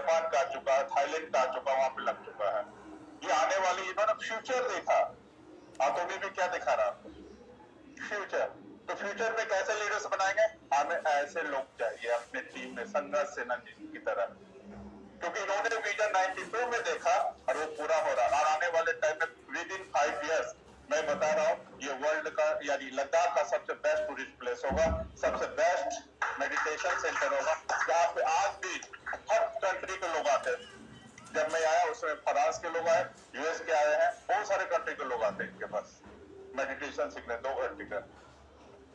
Japan का आ चुका है, थाईलैंड का आ चुका है, वहां पे लग चुका है। ये आने वाली, इन्होंने फ्यूचर देखा। आटोमी में क्या दिखा रहा आपको? फ्यूचर। तो फ्यूचर में कैसे लीडर्स बनाएंगे? हमें ऐसे लोग चाहिए अपने टीम में, संघर्ष सेना की तरह, क्योंकि इन्होंने विजन 92 में देखा और वो पूरा हो रहा है। और आने वाले टाइम में विद इन 5 इयर्स मैं बता रहा हूँ, ये वर्ल्ड का यानी लद्दाख का सबसे बेस्ट टूरिस्ट प्लेस होगा, सबसे बेस्ट मेडिटेशन सेंटर होगा, जहाँ पे आज भी हर कंट्री के लोग आते हैं। जब मैं आया उसमें फ्रांस के लोग आए, यूएस के आए हैं, बहुत सारे कंट्री के लोग आते हैं इनके पास मेडिटेशन सीखने। 2 घंटे का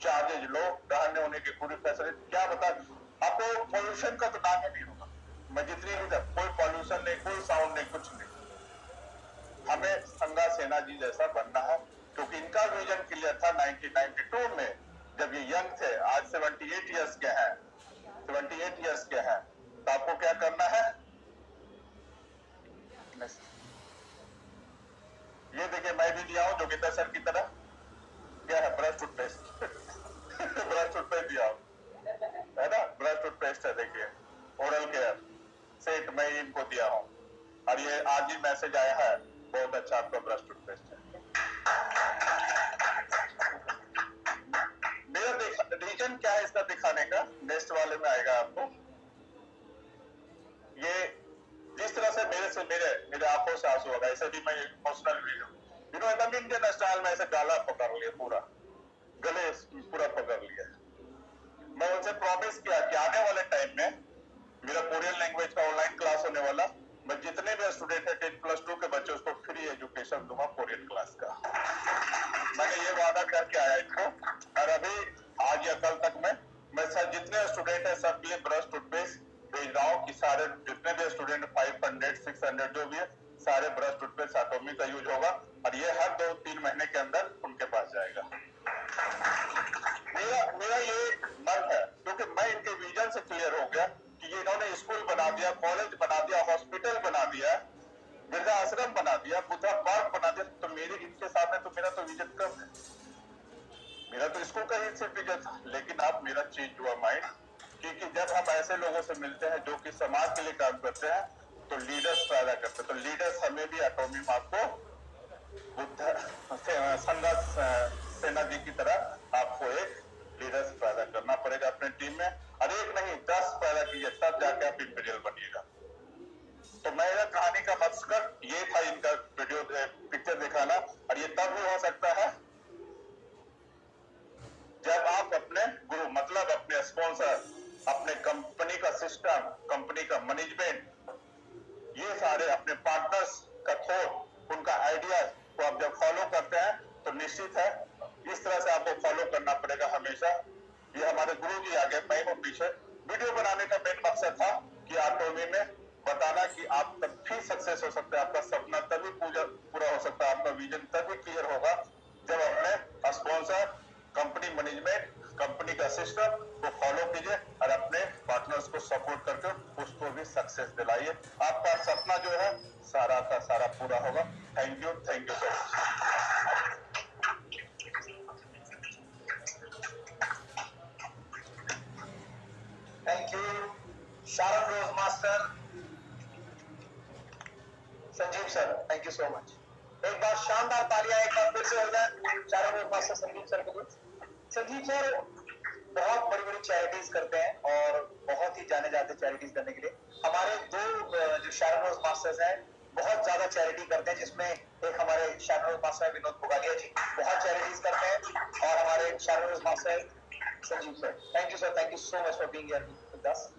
चार्जेज लो, रहने होने की पूरी फैसिलिटी। क्या बता, आपको पॉल्यूशन का तो नाम ही नहीं होगा। मैं जितनी भी कोई पॉल्यूशन नहीं, कोई साउंड नहीं, कुछ नहीं। हमें संगा सेना जी जैसा बनना है, क्योंकि इनका विजन क्लियर था 1992 में, जब ये यंग थे। आज 78 इयर्स के हैं, 78 इयर्स के हैं। तो आपको क्या करना है? ये देखिए, मैं भी दिया हूं जोगिंदर सर की तरह। क्या है? Brush toothpaste. ब्रश टूथपेस्ट दिया हूं, है ना? ब्रश टूथपेस्ट है, देखिए, ओरल केयर सेट मैं इनको दिया हूं। और ये आज ही मैसेज आया है, बहुत अच्छा आपका ब्रश टूथपेस्ट है। मेरा रीजन क्या है इसका दिखाने का, नेक्स्ट वाले में आएगा आपको। ये जिस तरह से मेरे आंखों से आंसू होगा, ऐसे भी मैं इमोशनल भी हूँ। एकदम इंडियन स्टाइल में ऐसे गाला पकड़ लिया, पूरा गले पूरा पकड़ लिया। मैं उनसे प्रॉमिस किया कि आने वाले टाइम में मेरा कोरियन लैंग्वेज का ऑनलाइन क्लास होने वाला, मैं जितने भी स्टूडेंट है 10+2 के बच्चे, उसको फ्री एजुकेशन दूंगा कोरियन क्लास का। मैंने ये वादा करके आया इनको। और अभी आज या कल तक मैं सर जितने स्टूडेंट है सबके लिए ब्रश टूथपेस्ट भेज रहा हूँ, कि सारे जितने भी स्टूडेंट 500 600 जो भी है, सारे ब्रश टूथपेस्ट एटॉमी का यूज होगा। और ये हर 2-3 महीने के अंदर उनके पास जाएगा। मेरा ये मन है, क्योंकि मैं इनके विजन से क्लियर हो गया कि ये इन्होंने स्कूल बना दिया, कॉलेज बना दिया, हॉस्पिटल बना दिया, वृद्धा आश्रम बना दिया, बुद्धा पार्क बना दिया। तो मेरे इनके सामने तो मेरा तो विजन कम है। मेरा तो स्कूल का ही सिर्फ विजन था। लेकिन अब मेरा चेंज हुआ माइंड, क्योंकि जब हम ऐसे लोगों से मिलते हैं जो कि समाज के लिए काम करते हैं, तो लीडर्स पैदा करते हैं। तो लीडर्स हमें भी एटॉमी मार्क को बुद्ध संघर्ष सेना जी की तरह आपको एक लीडर्स पैदा करना पड़ेगा अपने टीम में। और एक नहीं 10 पैदा कीजिए, तब जाके आप इंपीरियल बनिएगा। तो मेरा कहानी का मकसद ये था, इनका वीडियो पिक्चर दिखाना। और ये तब भी हो सकता है जब आप अपने गुरु, मतलब अपने स्पॉन्सर, अपने कंपनी का सिस्टम, कंपनी का मैनेजमेंट, ये सारे अपने पार्टनर्स का थॉट, उनका आइडियाज को आप जब फॉलो करते हैं, तो निश्चित है इस तरह से आपको फॉलो करना पड़ेगा हमेशा। ये हमारे गुरु जी आगे, मैं हूं पीछे। वीडियो बनाने का मेन मकसद था कि एटॉमी में बताना कि आप तब भी सक्सेस हो सकते हैं, आपका सपना तभी पूरा हो सकता है, आपका विजन तभी क्लियर होगा जब अपने स्पॉन्सर, कंपनी मैनेजमेंट, कंपनी का सिस्टम को फॉलो कीजिए और अपने पार्टनर्स को सपोर्ट करके उसको भी सक्सेस दिलाइए। आपका सपना जो है सारा का सारा पूरा होगा। Thank you so much. Thank you Sharon Rose master, Sanjeev sir, thank you so much. एक बार शानदार तालियां एक बार फिर से हो जाए शारन रोज मास्टर संजीव सर के लिए। संजीव सर बहुत बड़ी बड़ी चैरिटीज करते हैं और बहुत ही जाने जाते चैरिटीज करने के लिए। हमारे दो जो शारन रोज मास्टर्स हैं बहुत ज्यादा चैरिटी करते हैं, जिसमें एक हमारे शारन रोज मास्टर विनोद पुगालिया जी बहुत चैरिटीज करते हैं, और हमारे Sharon Rose master Sanjeev sir. Thank you sir, thank you so much for being here with us.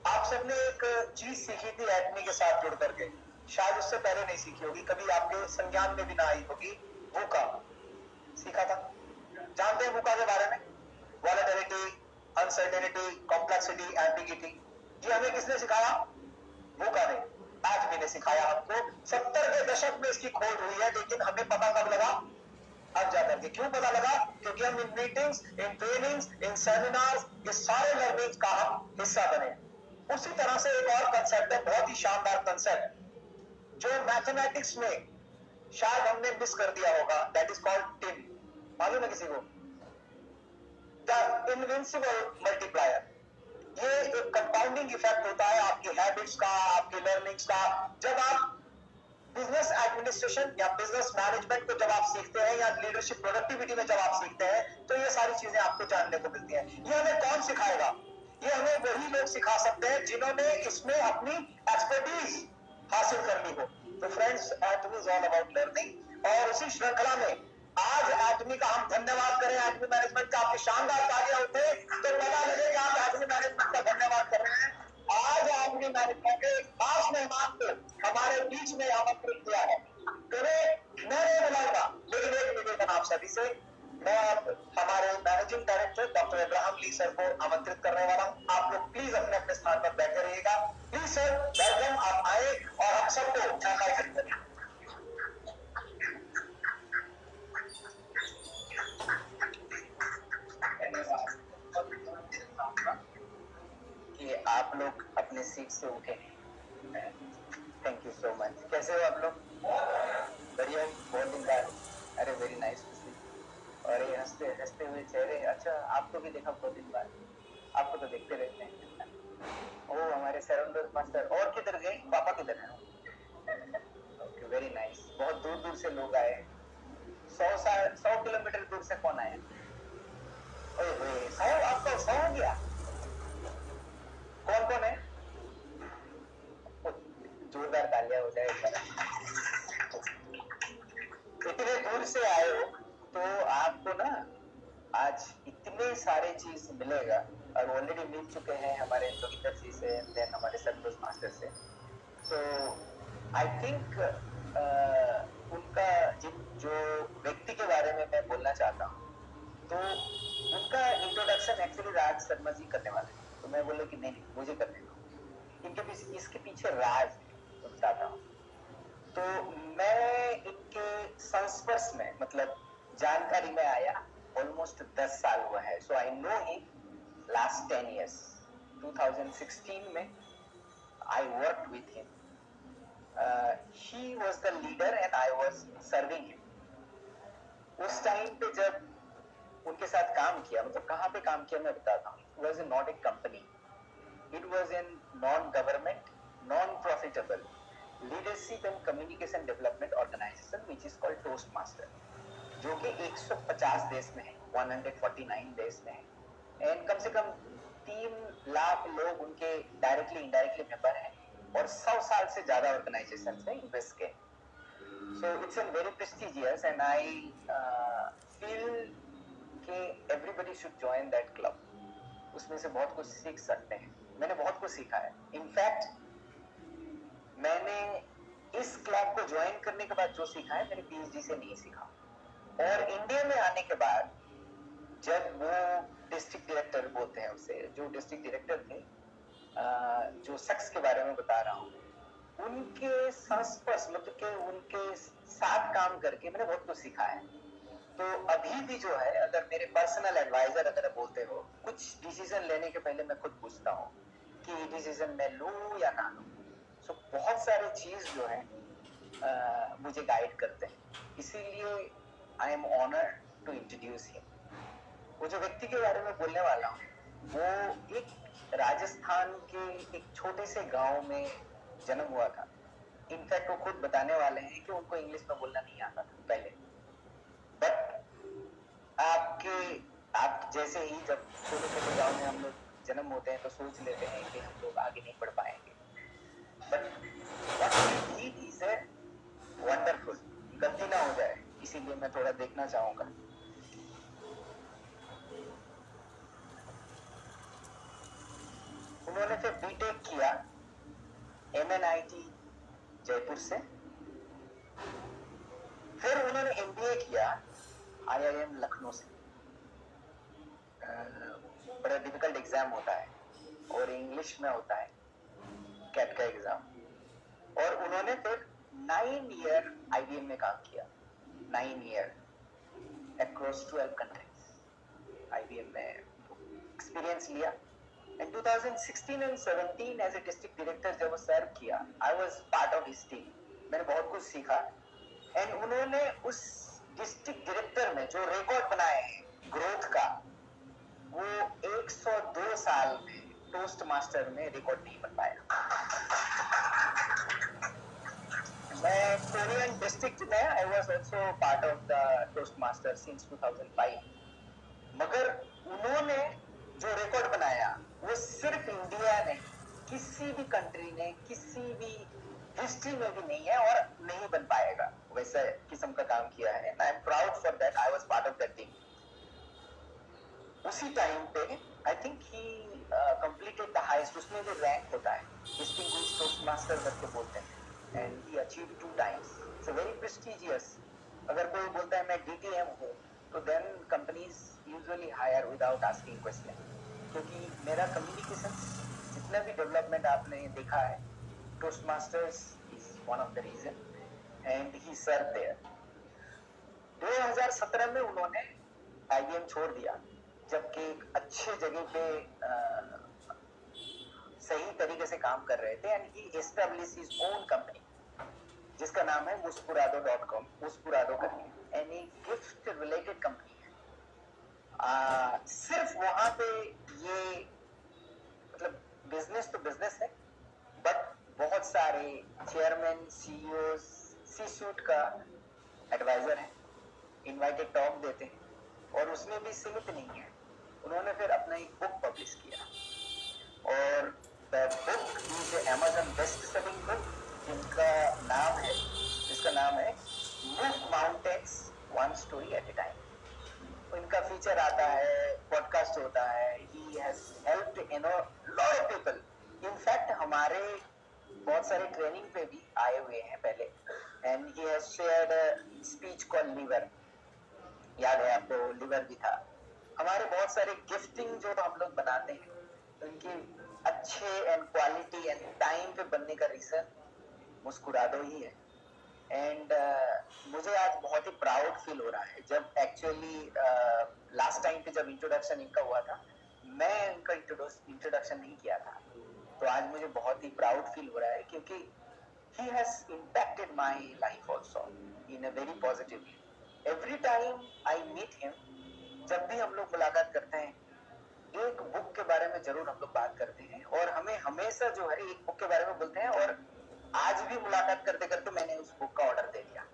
आप सबने एक चीज सीखी थी एटमी के साथ जुड़ करके, शायद उससे पहले नहीं सीखी होगी, कभी आपके संज्ञान में भी ना आई होगी। वूका सीखा था, जानते हैं वूका के बारे में? Volatility, uncertainty, complexity, ambiguity. ये हमें किसने सिखाया? वूका ने, एटमी ने सिखाया हमको। 70 के दशक में इसकी खोज हुई है, लेकिन हमें पता कब लगा? अब जाकर के। क्यों पता लगा? क्योंकि हम इन मीटिंग्स, इन ट्रेनिंग्स, इन सेमिनार्स, ये सारे लर्निंग्स का हम हिस्सा बने। उसी तरह से एक और कंसेप्ट है, बहुत ही शानदार कंसेप्ट, जो मैथमेटिक्स में शायद हमने मिस कर दिया होगा, दैट इज कॉल्ड टिम। मालूम है किसी को? The invincible multiplier. ये एक कंपाउंडिंग इफेक्ट होता है आपकी हैबिट्स का, आपकी लर्निंग्स का। जब आप बिजनेस एडमिनिस्ट्रेशन या बिजनेस मैनेजमेंट को जब आप सीखते हैं या लीडरशिप प्रोडक्टिविटी में जब आप सीखते हैं, तो ये सारी चीजें आपको जानने को मिलती हैं। ये हमें कौन सिखाएगा? ये हमें वही लोग सिखा सकते हैं जिन्होंने इसमें अपनी एक्सपर्टीज हासिल कर ली हो। तो फ्रेंड्स, एटमी इज ऑल अबाउट लर्निंग, और उसी श्रृंखला में आज एटमी का हम धन्यवाद करें। एटमी मैनेजमेंट का आपकी शानदार तालियां उठे तो पता लगे कि आप एटमी मैनेजमेंट का धन्यवाद कर रहे हैं। आज एटमी मैनेजमेंट ने एक खास मेहमान को हमारे बीच में आमंत्रित किया है। तो मैं नहीं बुलाऊंगा, लेकिन एक निवेदन आप सभी से, मैं अब हमारे मैनेजिंग डायरेक्टर डॉक्टर इब्राहिम ली सर को आमंत्रित करने वाला हूं। आप लोग प्लीज अपने अपने स्थान पर बैठे रहिएगा। प्लीज सर, वेलकम, आप आए और हम सबको इनवाइट करें। कि आप लोग अपने सीट से उठे। Thank you so much. कैसे हो आप लोग? बढ़िया, बहुत दिन बाद। अरे वेरी नाइस टू सी। और ये हंसते हंसते हुए चेहरे, अच्छा आपको भी देखा बहुत दिन बाद। आपको तो देखते रहते हैं। ओ हमारे सराउंडर मास्टर, और किधर गए? पापा किधर हैं? Okay, very nice. बहुत दूर दूर से लोग आए। 100 किलोमीटर दूर से कौन आया? ओए 100, आपका 100 हो गया? कौन कौन है? जोरदार तालियां हो जाए। इतने दूर से आए हो तो आपको ना आज इतने सारे चीज मिलेगा, और ऑलरेडी मिल चुके हैं हमारे जोगिंदर जी से, देन हमारे संतोष मास्टर से। सो आई थिंक उनका जो व्यक्ति के बारे में मैं बोलना चाहता हूँ, तो उनका इंट्रोडक्शन एक्चुअली राज शर्मा जी करने वाले हैं। तो मैं बोले कि नहीं मुझे करने दो। इनके पीछे, इसके पीछे राज बताता हूँ। तो मैं इनके संस्पर्श में, मतलब जानकारी में आया ऑलमोस्ट 10 साल हुआ है। So I know him last 10 years। 2016 में I worked with him. He was the leader and I was serving him. उस टाइम पे जब उनके साथ काम किया, मतलब कहाँ पे काम किया मैं बताता हूँ। It was not a company, it was in non government, non profitable leadership and communication development organization which is called Toastmaster, जो कि 150 देश में है, 149 देश में है। एंड कम से कम 3 लाख लोग उनके डायरेक्टली इंडायरेक्टली मेंबर हैं, और 100 साल से ज्यादा ऑर्गेनाइजेशन है यूएस के। So it's an very prestigious and I feel कि everybody should join that club. उसमें से बहुत कुछ सीख सकते हैं। मैंने बहुत कुछ सीखा है। इनफैक्ट मैंने इस क्लब को ज्वाइन करने के बाद जो सीखा है, मैंने पीएचडी से नहीं सीखा। और इंडिया में आने के बाद जब वो डिस्ट्रिक्ट डायरेक्टर बोलते हैं उसे, जो डिस्ट्रिक्ट डायरेक्टर थे, जो शख्स के बारे में बता रहा हूँ, उनके संस्पर्श, मतलब कि उनके साथ काम करके मैंने बहुत कुछ सीखा है। तो अभी भी जो है, अगर मेरे पर्सनल एडवाइजर अगर बोलते हो, कुछ डिसीजन लेने के पहले मैं खुद पूछता हूँ कि डिसीजन मैं लूँ या ना लूँ। सो बहुत सारे चीज जो है मुझे गाइड करते हैं। इसीलिए I am honoured to introduce him. वो जो व्यक्ति के बारे में बोलने वाला हूँ, वो एक राजस्थान के एक छोटे से गांव में जन्म हुआ था। इनफैक्ट वो खुद बताने वाले हैं कि उनको इंग्लिश में बोलना नहीं आता था पहले। बट आप जैसे ही जब छोटे छोटे गांव में हम लोग जन्म होते हैं तो सोच लेते हैं कि हम लोग आगे नहीं बढ़ पाएंगे। But what he did is wonderful। गलती ना हो जाए, इसीलिए मैं थोड़ा देखना चाहूंगा। उन्होंने फिर बीटेक किया MNIT जयपुर से। फिर उन्होंने MBA किया IIM लखनऊ से। बड़ा डिफिकल्ट एग्जाम होता है और इंग्लिश में होता है, कैट का एग्जाम। और उन्होंने फिर 9 ईयर IBM में काम किया, 9 ईयर अक्रॉस 12 कंट्रीज IBM में एक्सपीरियंस लिया। In 2016 and 17 as a district director जब वो सर्व किया, I was part of his team. मैंने बहुत कुछ सीखा। एंड उन्होंने उस डिस्ट्रिक्ट डायरेक्टर में जो रिकॉर्ड बनाए हैं ग्रोथ का, वो 102 साल में टोस्ट मास्टर में रिकॉर्ड नहीं बन पाया। मैं कोरियन डिस्ट्रिक्ट में I was also part of the toast master since 2005, मगर उन्होंने जो रिकॉर्ड बनाया वो सिर्फ इंडिया नहीं, किसी भी कंट्री ने, किसी भी हिस्ट्री में भी नहीं है और नहीं बन पाएगा वैसा किस्म का काम किया है। I am proud for that, I was part of that team. उसी टाइम पे I think he completed the highest, उसमें जो रैंक होता है डिस्टिंग्विश्ड टोस्ट मास्टर करके बोलते हैं, and he achieved 2 times. It's very prestigious. अगर कोई बोलता है मैं डीटीएम हूँ तो then companies usually hire without asking question, क्योंकि मेरा कम्युनिकेशन जितना भी डेवलपमेंट आपने देखा है, toast masters is one of the reason and he serve there. 2017 में उन्होंने आईबीएम छोड़ दिया, जबकि एक अच्छे जगह पे सही तरीके से काम कर रहे थे, and he establish his own company जिसका नाम है मुस्कुरादो.com, मुस्कुरादो करके, एंड गिफ्ट रिलेटेड कंपनी है। सिर्फ वहां पे ये मतलब बिजनेस तो बिजनेस है, बट बहुत सारे चेयरमैन, सीईओ, सी सूट का एडवाइजर है, इनवाइटेड टॉक देते हैं, और उसमें भी सीमित नहीं है। उन्होंने फिर अपना एक बुक पब्लिश किया, और the book is Amazon best selling book, जिसका नाम है move mountains one story at A time. इनका फीचर आता है, पॉडकास्ट होता है, he has helped lot of people. In fact हमारे बहुत सारे ट्रेनिंग पे भी आए हुए हैं पहले, and he has shared speech call liver, याद है आपको, लिवर भी था। हमारे बहुत सारे गिफ्टिंग जो हम लोग बनाते हैं, उनकी अच्छे एंड क्वालिटी एंड टाइम पे बनने का रीजन मुस्कुरादो ही है। एंड मुझे आज बहुत ही प्राउड फील हो रहा है, जब एक्चुअली लास्ट टाइम पे जब इंट्रोडक्शन इनका हुआ था, मैं इनका इंट्रोडक्शन नहीं किया था, तो आज मुझे बहुत ही प्राउड फील हो रहा है, क्योंकि he has impacted my life also in a very positive way. Every time I meet him, जब भी हम लोग मुलाकात करते हैं, एक बुक के बारे में जरूर हम लोग बात करते हैं, और हमें हमेशा जो है एक बुक के बारे में बोलते हैं, और आज भी मुलाकात करते करते मैंने उस बुक का ऑर्डर दे दिया।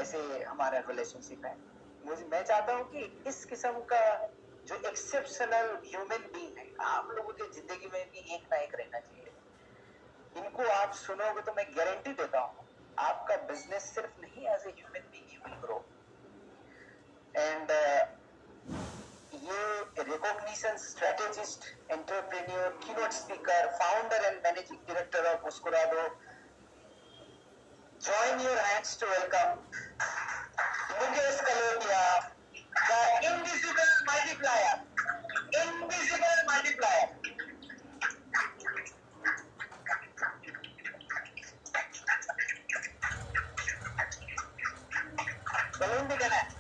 ऐसे हमारा रिलेशनशिप है। मैं चाहता हूँ कि इस किस्म का जो एक्सेप्शनल ह्यूमन बीइंग है, आप लोगों की जिंदगी में भी एक ना एक रहना चाहिए। इनको आप सुनोगे तो मैं गारंटी देता हूँ, आपका बिजनेस सिर्फ नहीं, as a human being you will grow. And ये recognition strategist, entrepreneur, keynote speaker, founder and managing director of Muskurado, join your hands to welcome Mukesh Kalodia, the invisible multiplier, invisible multiplier. balloon भी देना है।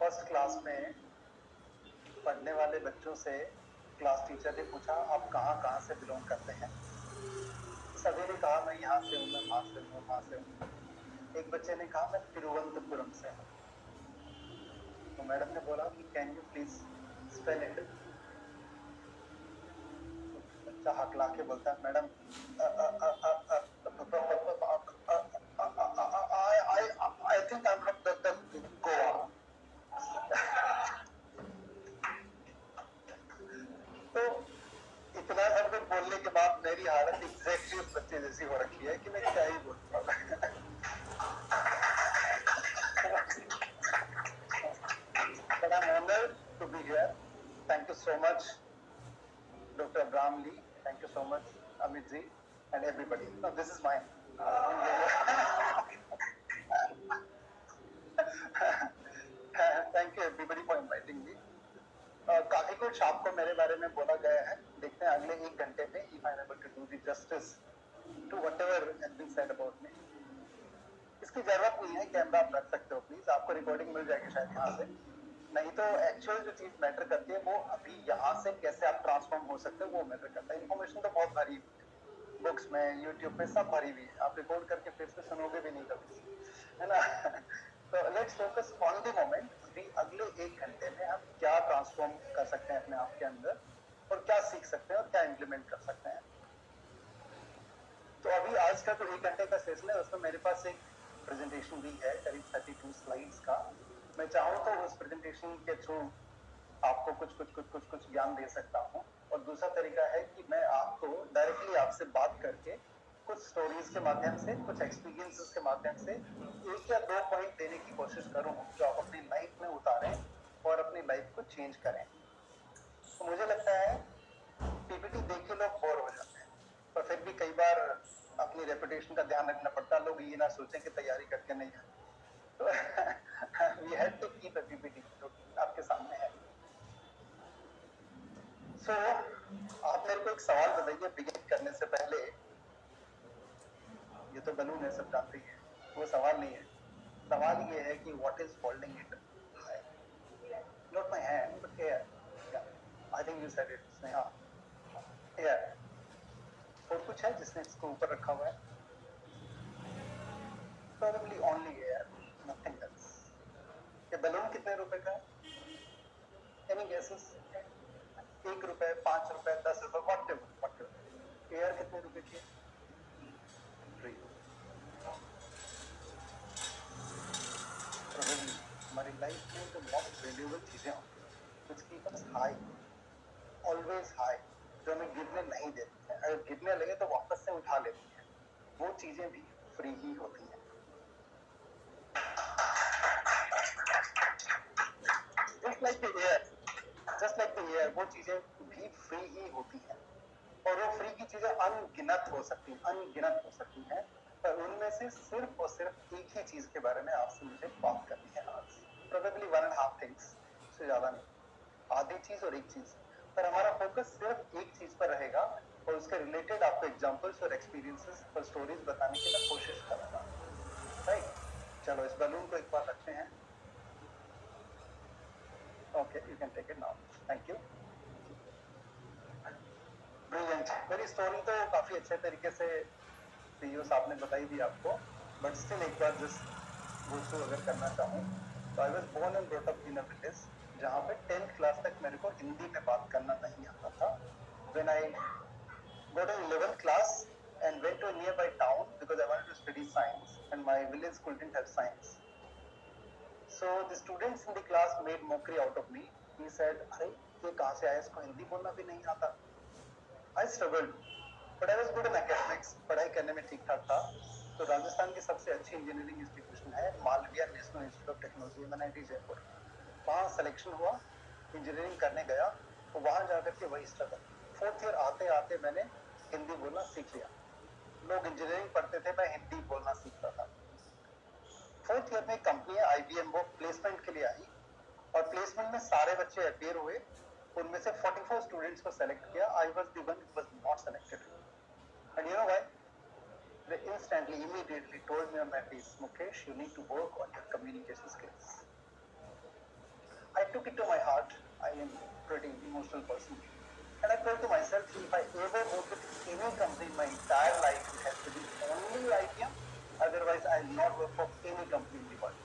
First class में पढ़ने वाले बच्चों से class teacher ने पूछा आप कहाँ से बिलोंग करते हैं। सभी ने कहा मैं यहाँ से हूँ, मैं वहाँ से हूँ, वहाँ से हूँ। एक बच्चे ने कहा मैं तिरुवनंतपुरम से हूँ। तो मैडम ने बोला कि can you please spell it. बच्चा हकला के बोलता है madam I think I am from Goa. तो इतना सब कुछ बोलने के बाद मेरी हालत एग्जैक्टली उस बच्चे जैसी हो रखी है कि मैं क्या ही बोल पाऊँ। But I'm honored to be here. Thank you so much, Dr. Abraham Lee. Thank you so much, Amit ji, and everybody. No, this is mine. Thank you everybody for inviting me. काफी कुछ आपको मेरे बारे में बोला गया है, देखते हैं अगले 1 घंटे में if I am able to do the justice to whatever has been said about me. इसकी जरूरत नहीं है, कैमरा आप रख सकते हो प्लीज, आपको रिकॉर्डिंग मिल जाएगी शायद यहाँ से, नहीं तो एक्चुअल जो चीज मैटर करती है वो अभी यहाँ से कैसे आप ट्रांसफॉर्म हो सकते हो वो मैटर करता है। इन्फॉर्मेशन तो बहुत भरी हुई बुक्स में, यूट्यूब पे सब भरी हुई है, आप रिकॉर्ड करके फिर से सुनोगे भी नहीं कभी, है ना। तो let's focus on the moment. अभी अगले 1 घंटे में हम क्या ट्रांसफॉर्म कर सकते हैं अपने आप के अंदर, और क्या सीख सकते हैं और क्या इम्प्लीमेंट कर सकते हैं। तो अभी आज का जो 1 घंटे का सेशन है उसमें मेरे पास एक प्रेजेंटेशन भी है करीब 32 स्लाइड्स का। मैं चाहूँ तो उस प्रेजेंटेशन के थ्रू आपको कुछ ज्ञान दे सकता हूँ, और दूसरा तरीका है कि मैं आपको डायरेक्टली आपसे बात करके कुछ स्टोरीज के माध्यम से, कुछ एक्सपीरियंसेस के माध्यम से 1 या 2 पॉइंट देने की कोशिश करूँ जो आप अपनी लाइफ में उतारें और अपनी लाइफ को चेंज करें। तो मुझे लगता है पीपीटी देख के लोग बोर हो जाते हैं, पर फिर भी कई बार अपनी रेपुटेशन का ध्यान रखना पड़ता है, लोग ये ना सोचें कि तैयारी करके नहीं है। तो we had to keep a PPT जो आपके सामने है। सो आप मेरे को एक सवाल बताइए बिगिन करने से पहले। ये तो बलून है, सब जानते हैं, वो सवाल नहीं है। सवाल ये है कि what is holding it high? Not my hand but here. I think you said it Sneha. Here. और कुछ है जिसने इसको ऊपर रखा हुआ है? Probably only air, nothing else. ये बलून कितने रुपए का है? Any guesses? 1 रुपए, 5 रुपए, 10 रुपए, whatever. एयर कितने रुपए की है? 3. Probably हमारी लाइफ में जो most valuable चीजें होती हैं, which keep us high, always high, जो हमें गिरने नहीं देती हैं, अगर गिरने लगे तो वापस से उठा लेती हैं, वो चीजें भी फ्री ही होती हैं। Just like the air, वो चीजें भी फ्री ही होती हैं, और वो फ्री की चीजें अनगिनत हो सकती हैं, पर उनमें से सिर्फ और सिर्फ एक ही चीज के बारे में आपसे मुझे बात करनी है आज। Probably 1.5 things, उससे ज्यादा नहीं, आधी चीज और एक चीज, पर हमारा फोकस सिर्फ एक चीज पर रहेगा, और उसके रिलेटेड आपको एग्जांपल्स और एक्सपीरियंसेस और स्टोरीज बताने की मैं कोशिश करूंगा। राइट, चलो इस बलून को एक बार रखते हैं। Okay, you can take it now. Thank you. Brilliant. मेरी स्टोरी तो काफी अच्छे तरीके से सीईओ साहब ने बताई दी आपको, बट स्टिल एक बार जस्ट गो थ्रू अगर करना चाहूँ तो I was born and brought up in a village जहाँ पे 10th क्लास तक मेरे को हिंदी में बात करना नहीं आता था। When I got in 11th class and went to a nearby town because I wanted to study science and my village school didn't have science. So the students in the class made mockery out of me. He said, "अरे ये कहाँ से आया, इसको हिंदी बोलना भी नहीं आता." I struggled, but I was good in academics. पढ़ाई करने में ठीक ठाक था। तो राजस्थान की सबसे अच्छी इंजीनियरिंग इंस्टीट्यूशन है Malaviya National Institute of Technology, MNIT Jaipur. वहाँ सिलेक्शन हुआ, इंजीनियरिंग करने गया, तो वहाँ जाकर के वही स्ट्रगल। 4th ईयर आते आते मैंने हिंदी बोलना सीख लिया। लोग इंजीनियरिंग पढ़ते थे, मैं हिंदी बोलना सीखता था। 4th ईयर में कंपनी IBM वो प्लेसमेंट के लिए आई, और प्लेसमेंट में सारे बच्चे अपीयर हुए, उनमें से 44 स्टूडेंट्स को सेलेक्ट किया। I was the one who was not selected, and you know why? They instantly, immediately told me on my face, Mukesh, you need to work on your communication skills. I took it to my heart. I am a pretty emotional person, and I told to myself, if I ever work with any company in my entire life, it has to be only IBM. Otherwise, I will not work for any company in the world.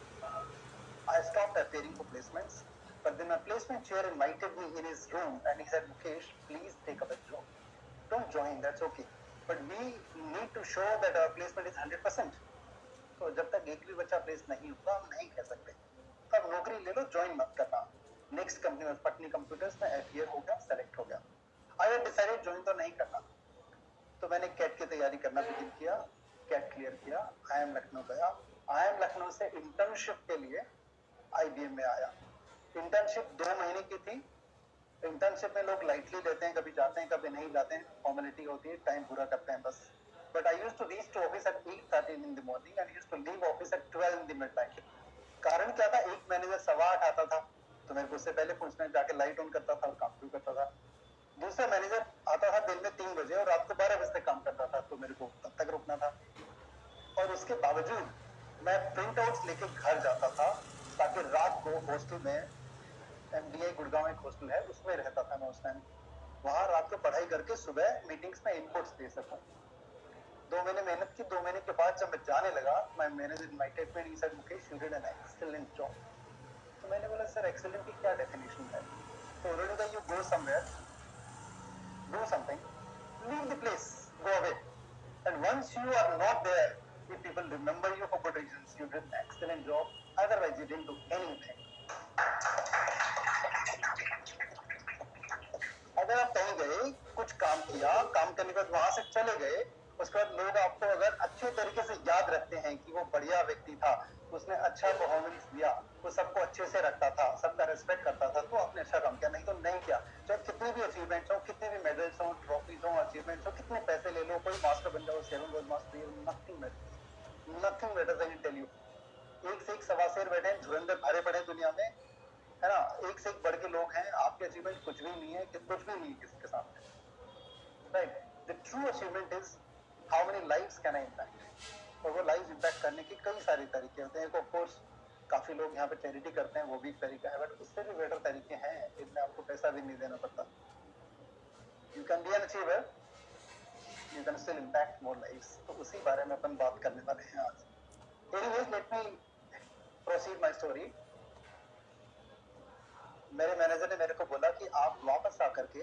I stopped appearing for placements, but then my placement chair invited me in his room and he said, Mukesh, please take up a job. Don't join, that's okay. But we need to show that our placement is 100%. तो जब तक एक भी बच्चा place नहीं होगा हम नहीं कह सकते। तब नौकरी ले लो, ज्वाइन मत करना। नेक्स्ट कंपनी में पटनी कंप्यूटर्स में अपीयर हो गया, सेलेक्ट हो गया। आई हैड डिसाइडेड ज्वाइन तो नहीं करना, तो मैंने कैट की तैयारी करना बिगिन किया, कैट क्लियर किया, IIM लखनऊ गया। IIM लखनऊ से इंटर्नशिप के लिए IBM में आया। इंटर्नशिप 2 महीने की थी। इंटर्नशिप में लोग लाइटली लेते हैं, कभी जाते हैं कभी नहीं जाते हैं, फॉर्मेलिटी होती है, टाइम पूरा करते हैं बस। But I used to reach to office at 8:30 in the morning and used to leave office at 12 in the midnight. कारण क्या था? एक मैनेजर 8:15 आता था, तो मेरे को उससे पहले पूछना, जाके लाइट ऑन करता था और काम शुरू करता था। दूसरा मैनेजर तब तक रुकना था। और उसके बावजूद मैं प्रिंट आउट्स लेके घर जाता था ताकि रात को हॉस्टल में, MDI गुड़गांव एक हॉस्टल है, उसमें रहता था मैं उस टाइम। वहां रात को पढ़ाई करके सुबह मीटिंग्स में इनपुट्स दे सकूं। 2 महीने मेहनत की। 2 महीने के बाद जब मैं जाने लगा, my manager invited me and he said Mukesh you did an excellent job. तो मैंने बोला सर एक्सीलेंट की क्या डेफिनेशन है? तो उन्होंने कहा you go somewhere, do something, leave the place, go away. And once you are not there, if people remember you for good reasons, you did an excellent job. Otherwise, you didn't do anything. अगर आप कहीं गए, कुछ काम किया, काम करने के बाद वहां से चले गए, उसके बाद लोग आपको अगर अच्छे तरीके से याद रखते हैं कि वो बढ़िया व्यक्ति था, उसने अच्छा परफॉर्मेंस दिया, वो सबको अच्छे से रखता था, सबका रिस्पेक्ट करता था, तो आपने अच्छा काम किया। नहीं तो नहीं किया। चाहे कितने भी अचीवमेंट्स हो, कितने भी मेडल्स हो, ट्रॉफीज हो, अचीवमेंट्स हो, कितने पैसे ले लो, कोई मास्टर बन जाओ, 7 world master, nothing matters, nothing matters. I can tell you, एक से एक सवासेर बैठे हैं, धुरंधर भरे पड़े दुनिया में, है ना, एक से एक बढ़ के लोग हैं। आपके अचीवमेंट कुछ भी नहीं है, कुछ भी नहीं है किसी के सामने, right? The true achievement is how many lives can I impact. और वो लाइव्स इम्पैक्ट करने के कई सारे तरीके होते हैं। ऑफ कोर्स काफी लोग यहाँ पे चैरिटी करते हैं, वो भी एक तरीका है, बट उससे भी बेटर तरीके हैं, इनमें आपको पैसा भी नहीं देना पड़ता। You can be an achiever, you can still impact more lives. तो उसी बारे में अपन बात करने वाले हैं आज। Anyways, let me proceed my story. मेरे मैनेजर ने मेरे को बोला कि आप वापस आकर के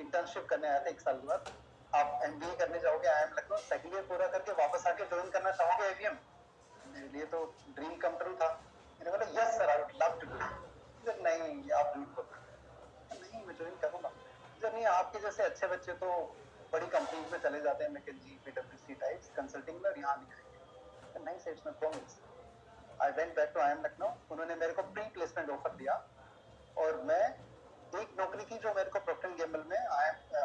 इंटर्नशिप करने आए थे 1 साल के बाद, आप MBA करने जाओगे IIM लखनऊ, सेकंड ईयर पूरा करके वापस आके ज्वाइन करना चाहोगे IBM? मेरे लिए तो ड्रीम कम ट्रू था। मैंने बोला yes sir, I would love to do it. नहीं, आप झूठ बोल रहे हैं। नहीं, मैं ज्वाइन करूंगा। जब नहीं, आपके जैसे अच्छे बच्चे तो बड़ी कंपनीज में चले जाते हैं, McKinsey, PwC टाइप्स कंसल्टिंग में, और यहाँ नहीं आएंगे। नहीं sir, it's my promise. I went back to IIM Lucknow. उन्होंने मेरे को प्री प्लेसमेंट ऑफर दिया, और मैं एक नौकरी की जो मेरे को प्रोक्टर एंड गैम्बल में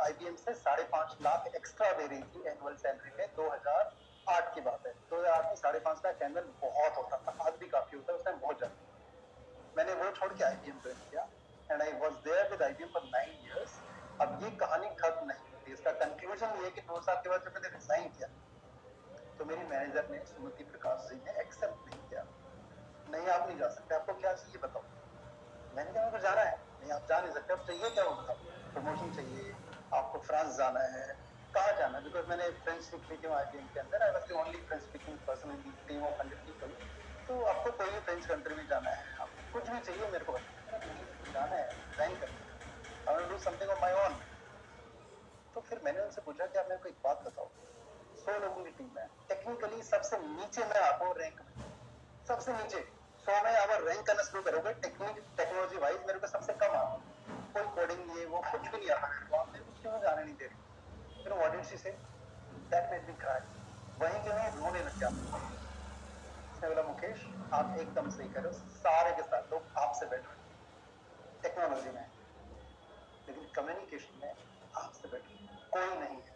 IBM से 5.5 लाख एक्स्ट्रा दे रही थी एनुअल सैलरी में। 2008 की बात है। 2008 में 5.5 लाख एनुअल बहुत होता था, आज भी काफी होता है, उस टाइम बहुत ज्यादा। मैंने वो छोड़ के IBM ज्वाइन किया, and I was there with IBM for 9 years. अब ये कहानी खत्म नहीं होती, इसका कंक्लूजन ये कि 2 साल के बाद जब मैंने रिजाइन किया, तो मेरी मैनेजर ने, सुमति प्रकाश जी ने, एक्सेप्ट नहीं किया। नहीं, आप नहीं जा सकते, आपको क्या चाहिए बताओ। मैंने कहा मेरे को जाना है। नहीं, आप जा नहीं सकते, अब चाहिए क्या हो बताओ। प्रमोशन चाहिए, आपको फ्रांस जाना है। कहाँ जाना है? बिकॉज मैंने फ्रेंच सीख ली थी IBM के अंदर। I was the only French speaking person in the team of 100 people. तो आपको कोई भी फ्रेंच कंट्री में जाना है, आपको कुछ भी चाहिए, मेरे को बताओ। जाना है, ज्वाइन करना है, I want to do something on my own. तो फिर मैंने उनसे पूछा कि आप मेरे को एक बात बताओ, 100 लोगों की टीम है, टेक्निकली सबसे नीचे मैं आता हूँ रैंक में, सबसे नीचे 100 में आप रैंक करना शुरू करोगे, टेक्नोलॉजी वाइज मेरे को सबसे कम आता, कोई कोडिंग ये वो कुछ भी नहीं आता मेरे को, आप मेरे को क्यों जाने नहीं दे रही? फिर व्हाट डिड शी से? That made me cry. वहीं के वहीं रोने लग गया। उसने बोला मुकेश आप एकदम सही करो, सारे के सारे लोग आपसे बेटर टेक्नोलॉजी में, लेकिन कम्युनिकेशन में आपसे बेटर कोई नहीं है,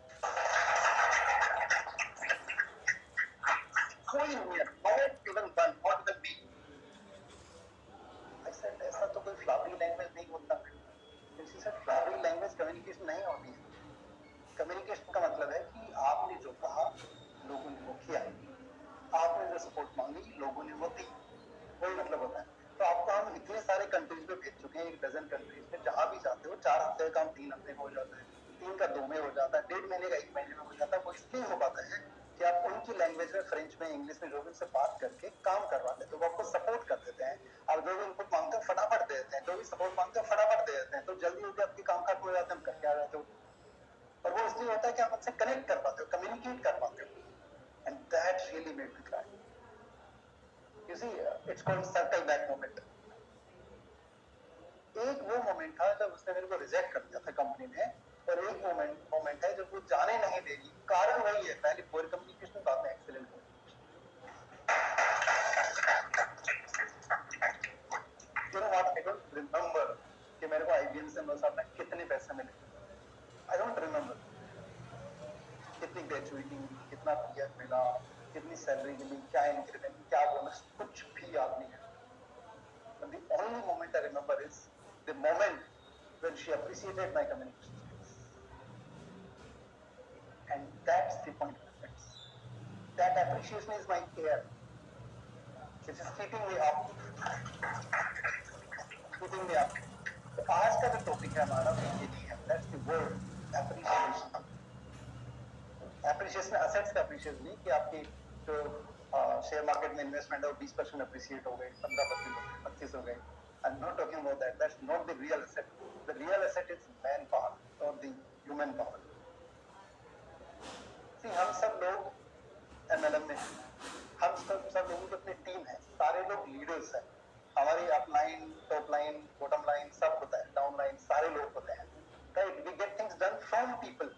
कोई नहीं है, not even one, not even me. I said, ऐसा तो कोई फ्लावरी लैंग्वेज नहीं होता। फ्लावरी लैंग्वेज कम्युनिकेशन नहीं होती है। कम्युनिकेशन का मतलब है कि आपने जो कहा लोगों ने वो किया, आपने जो सपोर्ट मांगी लोगों ने वो दी, वही मतलब होता है। तो आपको हम इतने सारे कंट्रीज में भेज चुके हैं, 1 डजन कंट्रीज में, जहां भी जाते हो 4 हफ्ते का काम 3 हफ्ते में हो जाता है, 3 का 2 में हो जाता है, 1.5 महीने का 1 महीने में हो जाता है। वो इसलिए हो पाता है कि आप उनकी लैंग्वेज में, फ्रेंच में, इंग्लिश में जो भी उनसे बात करके काम करवा लेते हो, वो आपको सपोर्ट कर देते हैं। आप जो भी इनपुट मांगते हो फटाफट दे देते हैं, जो भी सपोर्ट मांगते हो फटाफट दे देते हैं, तो जल्दी होकर आपके काम खत्म हो जाते हैं, हम करके आ जाते हो। और वो इसलिए होता है कि आप उनसे कनेक्ट कर पाते हो, कम्युनिकेट कर पाते हो, and that really made me cry. You see, it's called circle back moment. एक वो मोमेंट था जब उसने मेरे को रिजेक्ट कर दिया था कंपनी ने, और एक मोमेंट है जब वो जाने नहीं देगी। कारण वही है, पहले पुअर कम्युनिकेशन, बाद में excellent communication. You know what, I don't remember कि मेरे को IBM से मेरे साथ में कितने पैसे मिले। आई डोंट रिमेंबर कितनी ग्रेजुएटी मिली, कितना पीएफ मिला, कितनी सैलरी मिली, क्या इंक्रीमेंट, क्या बोनस, कुछ भी याद नहीं है। But the only moment I remember is the moment when she appreciated my communication skills. And that's the point of difference. That appreciation is my care, which is keeping me up. Keeping me up. तो आज का जो topic है हमारा वो ये नहीं है, that's the word appreciation. Appreciation assets का appreciation नहीं कि आपकी जो शेयर मार्केट में इन्वेस्टमेंट है वो 20% अप्रिशिएट हो गए, 15% हो गए, 25 हो गए. I'm not talking about that. That's not the real asset. The real asset is manpower or the human power. See, हम सब लोग MLM में हैं. हम सब लोगों की अपनी टीम है. सारे लोग लीडर्स हैं. हमारी upline, top line, bottom line सब होता है. डाउन लाइन सारे लोग होते हैं. Right? We get things done from people.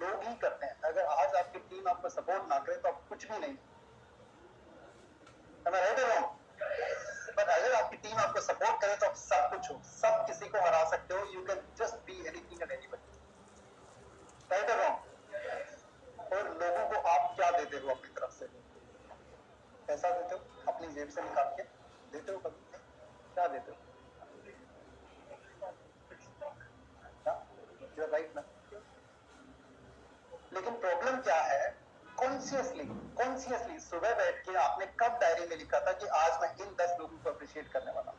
लोग ही करते हैं. अगर आज आपकी टीम आपको सपोर्ट ना करे तो आप कुछ भी नहीं. Am I right or wrong? But अगर आपकी टीम आपको सपोर्ट करे तो आप सब कुछ हो. सब किसी को हरा सकते हो. You can just be anything and anybody. Right or wrong? और लोगों को आप क्या देते हो अपनी तरफ से? पैसा देते हो अपनी जेब से निकाल के देते हो? कभी क्या देते हो? You're right ना? लेकिन प्रॉब्लम क्या है? कॉन्शियसली सुबह बैठ के आपने कब डायरी में लिखा था कि आज मैं इन 10 लोगों को अप्रिशिएट करने वाला हूं?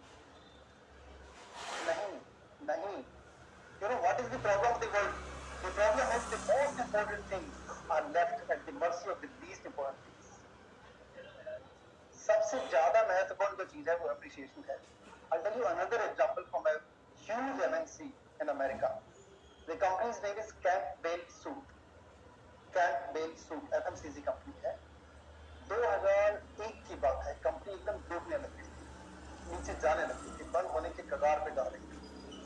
नहीं. You know what is the problem of the world? The problem is the most important things are left at the mercy of the least important things. सबसे ज्यादा महत्वपूर्ण जो चीज है वो अप्रिशिएशन है. I'll tell you another example from a huge MNC in America. The company's name is Campbell Soup. Campbell Soup, FMCG company है. 2001 की बात है. कंपनी एकदम डूबने लगी थी, नीचे जाने लगी थी, बंद होने के कगार पे जा रही थी.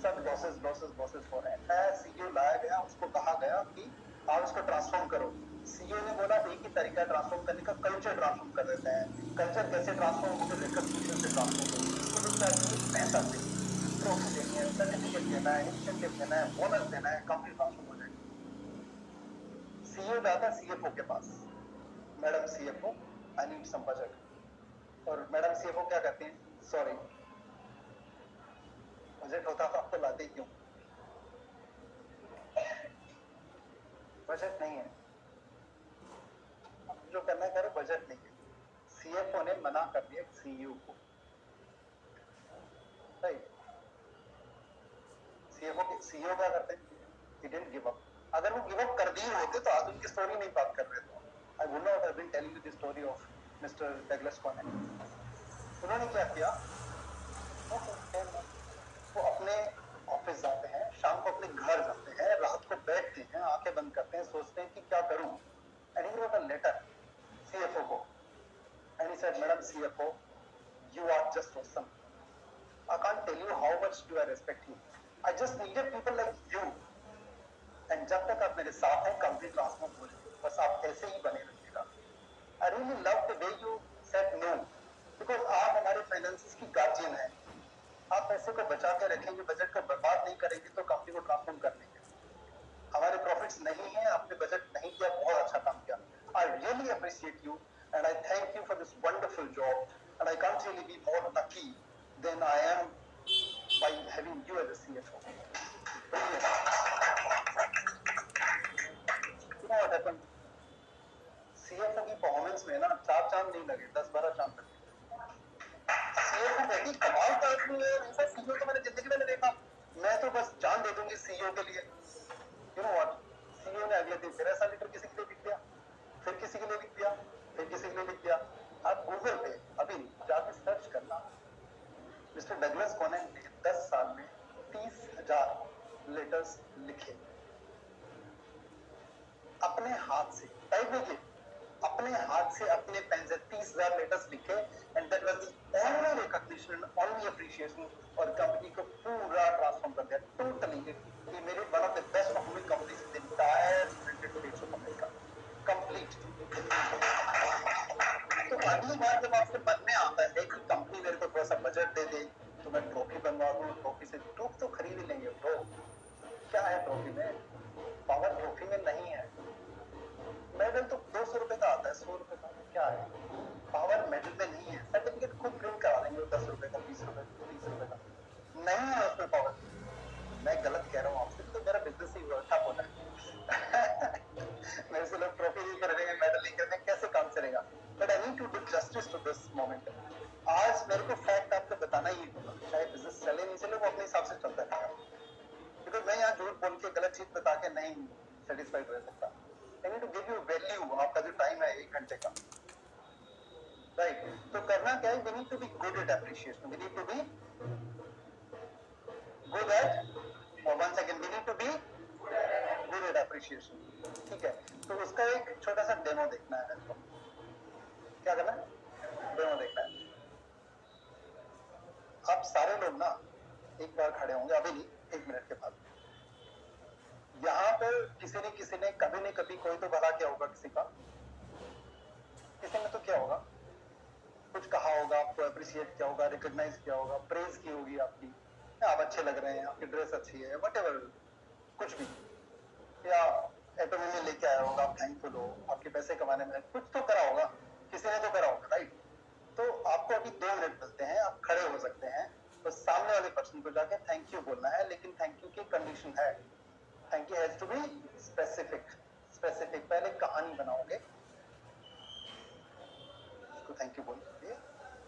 सब लॉसेस हो रहे हैं. नया सीईओ लाया गया. उसको कहा गया कि आप उसको ट्रांसफॉर्म करो. सीईओ ने बोला एक ही तरीका है ट्रांसफॉर्म करने का, कल्चर ट्रांसफॉर्म कर देते हैं. कल्चर कैसे ट्रांसफॉर्म होगा? रिकग्निशन से ट्रांसफॉर्म होगा. इसको तो चाहिए पैसा से, ट्रॉफी देनी है, सर्टिफिकेट देना है, इंसेंटिव देना है, बोनस देना है, कंपनी ट्रांसफॉर्म हो जाएगी. सीईओ जाता है सीएफओ के पास. Madam CFO, I need some budget. और मैडम सीएफओ क्या कहती हैं? सॉरी, बजट होता तो आपको लाते क्यों? बजट नहीं है, जो करना करो, बजट नहीं है. सीएफओ ने मना कर दिया सीईओ को. राइट? सीईओ क्या करते हैं? He didn't give up. अगर वो गिव अप कर दिए होते तो आज उनकी स्टोरी नहीं बात कर रहे थे. I would not have been telling you the story of mister Douglas Conant. उन्होंने क्या किया? वो अपने ऑफिस जाते हैं, शाम को अपने घर जाते हैं, रात को बैठते हैं, आंखें बंद करते हैं, सोचते हैं कि क्या करूं. And he wrote a letter CFO को. And he said, madam CFO, you are just awesome. I can't tell you how much do I respect you. I just needed people like you. And जब तक आप मेरे साथ हैं, company transform हो जाएगी. बस आप ऐसे ही बने रहिएगा. I really love the way you said no, because आप हमारे फाइनेंसेस की गार्जियन हैं. आप पैसे को बचा के रखेंगे, बजट को बर्बाद नहीं करेंगे तो कंपनी को ट्रांसफॉर्म कर लेंगे. हमारे प्रॉफिट्स नहीं है, आपने बजट नहीं किया, बहुत अच्छा काम किया. I really appreciate you and I thank you for this wonderful job, and I can't really be more lucky than I am by having you as a CFO. You know what happened? CFO की performance में ना 4 चांद नहीं लगे, 10-12 चांद लगे. CEO कहती कमाल का आदमी है, ऐसा सीईओ तो मैंने जिंदगी में नहीं देखा. मैं तो बस जान दे दूंगी सीईओ के लिए. You know what? सीईओ ने अगले दिन फिर ऐसा लेटर किसी के लिए लिख दिया, फिर किसी के लिए लिख दिया, फिर किसी के लिए लिख दिया. आप गूगल पे अभी जाके सर्च करना, मिस्टर डगलस कॉनेन ने 10 साल में 30,000 लेटर्स लिखे अपने हाथ से. टाइप कीजिए, अपने हाथ से अपने पेन से 30,000 लेटर्स लिखे. And that was the only recognition, only appreciation, और कंपनी को पूरा ट्रांसफॉर्म कर दिया टोटली. ये मेरे one of the best performing companies in the entire United states of America, complete. तो अगली बार जब आपके मन में आता है कि कंपनी मेरे को थोड़ा सा बजट दे दे तो मैं ट्रॉफी बनवा दूं, ट्रॉफी से ट्रॉफी तो खरीद ही लेंगे. ब्रो, क्या है ट्रॉफी में? पावर ट्रॉफी में नहीं है. मेडल तो 200 रुपए का आता है, 100 रुपए का क्या है? पावर मेडल में नहीं है. सर्टिफिकेट खुद प्रिंट करा देंगे 10 रुपए का, 20 रुपए का, 30 रुपए का. नहीं है उसमें पावर. मैं गलत कह रहा हूँ आपसे, तो मेरा बिजनेस ही ठप होता है. मेरे से लोग ट्रॉफी नहीं खरीदेंगे, मेडल नहीं खरीदेंगे, कैसे काम चलेगा? But I need to do justice to this moment. आज मेरे को फैक्ट आपको बताना ही होगा, चाहे बिजनेस चले नहीं चले वो अपने हिसाब से चलता है, बिकॉज मैं यहाँ झूठ बोल के गलत चीज बता के नहीं सेटिस्फाइड रह सकता। I need to give you value, आपका जो टाइम है 1 घंटे का, राइट? तो करना क्या है, we need to be good at appreciation, we need to be good at, और one second, we need to be good at appreciation, ठीक है? तो उसका एक छोटा सा डेमो देखना है मेरे को। क्या करना है? डेमो देखना है। आप सारे लोग ना एक बार खड़े होंगे, अभी नहीं, 1 मिनट के बाद। यहाँ पे किसी ने कभी न कभी कोई तो भला क्या होगा किसी का, किसी ने तो क्या होगा, कुछ कहा होगा, आपको अप्रिशिएट किया होगा, रिकॉग्नाइज किया होगा, प्रेज की होगी आपकी, आप अच्छे लग रहे हैं, आपकी ड्रेस अच्छी है, व्हाटएवर, कुछ भी, या एटोमी में लेके आया होगा, आप थैंकफुल हो, आपके पैसे कमाने में कुछ तो करा होगा, किसी ने तो करा होगा, राइट? तो आपको अभी 2 मिनट मिलते हैं, आप खड़े हो सकते हैं, तो सामने वाले पर्सन को जाके थैंक यू बोलना है, लेकिन थैंक यू की कंडीशन है, thank you has to be specific. पहले कहानी बनाओगे, उसको थैंक यू बोलोगे,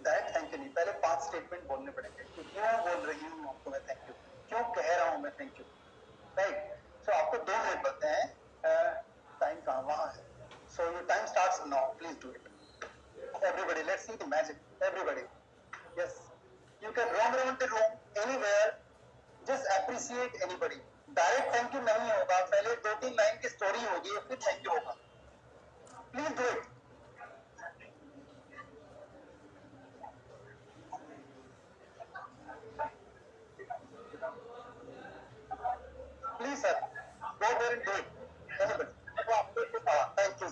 डायरेक्ट थैंक यू नहीं, पहले 5 स्टेटमेंट बोलने पड़ेंगे कि क्यों बोल रही हूँ आपको मैं थैंक यू, क्यों कह रहा हूँ मैं थैंक यू, राइट? सो आपको 2 मिनट मिलते हैं, टाइम कहाँ, वहाँ है, so your time starts now, please do it. Everybody, let's see the magic. Everybody, yes, you can roam around the room anywhere, just appreciate anybody. Direct thank you नहीं होगा, पहले 2-3 line की story होगी, फिर thank you होगा। Please do it. Please sir, go there and do it. Anybody. तो आपको thank you,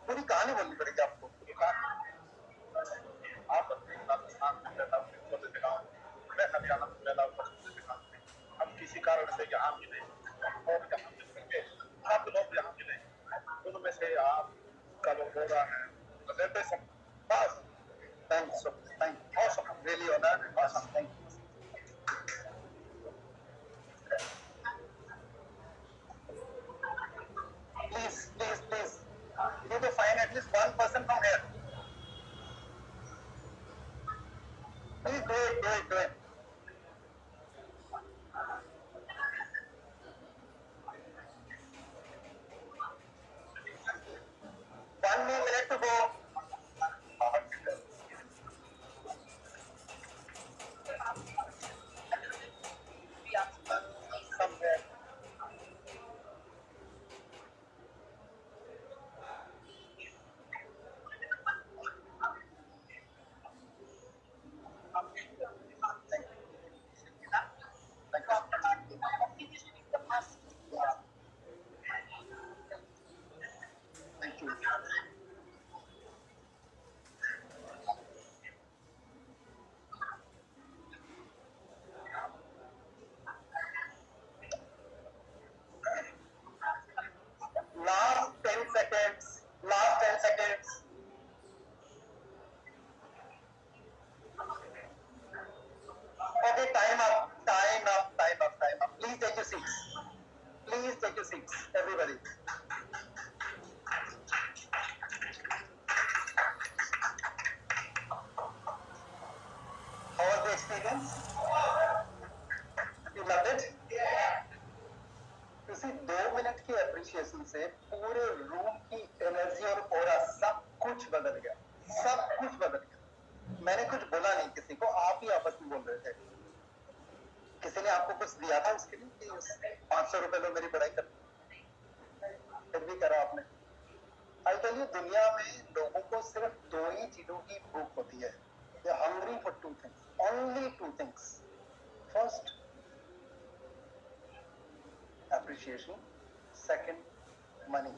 पूरी कहानी बोलनी पड़ेगी आपको। आप अपने राजस्थान में पैदा हुए, छोटे से गाँव, मैं हरियाणा में पैदा हुआ, छोटे से गाँव में, हम किसी कारण से यहाँ मिले और यहाँ मिल करके आप लोग यहाँ मिले, उनमें से आपका जो हो रहा है बस, Thanks so much. Thank you. Awesome. Really honored. Awesome. Thank you. Please. You need to find at least one person from here. Please do it. One more minute to go. Somewhere. Thank you. Last 10 seconds. Okay, time up. Please take your seats. Everybody. How was the experience? You loved it? किसी 2 minute की appreciation से पूरे room की energy और aura सब कुछ बदल गया। मैंने कुछ बोला नहीं किसी को, आप ही आपस में बोल रहे थे। किसी ने आपको कुछ दिया था उसके लिए कि 500 रुपए लो मेरी बड़ाई कर, फिर भी करा आपने। आई टेल यू, दुनिया में लोगों को सिर्फ 2 ही चीजों की भूख होती है। They are hungry for 2 things, only 2 things. First, appreciation. Second, money.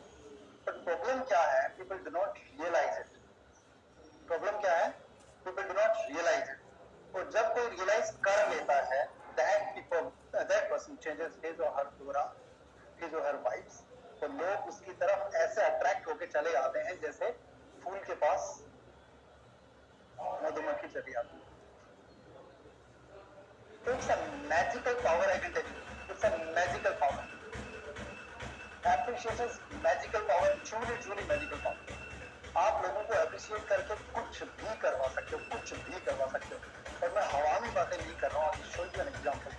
But problem क्या है? People do not realize it. Problem क्या है? People do not realize it. और जब कोई realize कर लेता है, that person changes his or her aura, his or her vibes. तो लोग उसकी तरफ ऐसे अट्रैक्ट होके चले आते हैं जैसे फूल के पास मधुमक्खी चली आती है। तो it's a magical power, I can tell you. It's a magical power. Appreciation is magical power, truly magical power. आप लोगों को अप्रिशिएट करके कुछ भी करवा सकते हो, कुछ भी करवा सकते हो। और मैं हवा में बातें नहीं कर रहा हूँ, show you an example.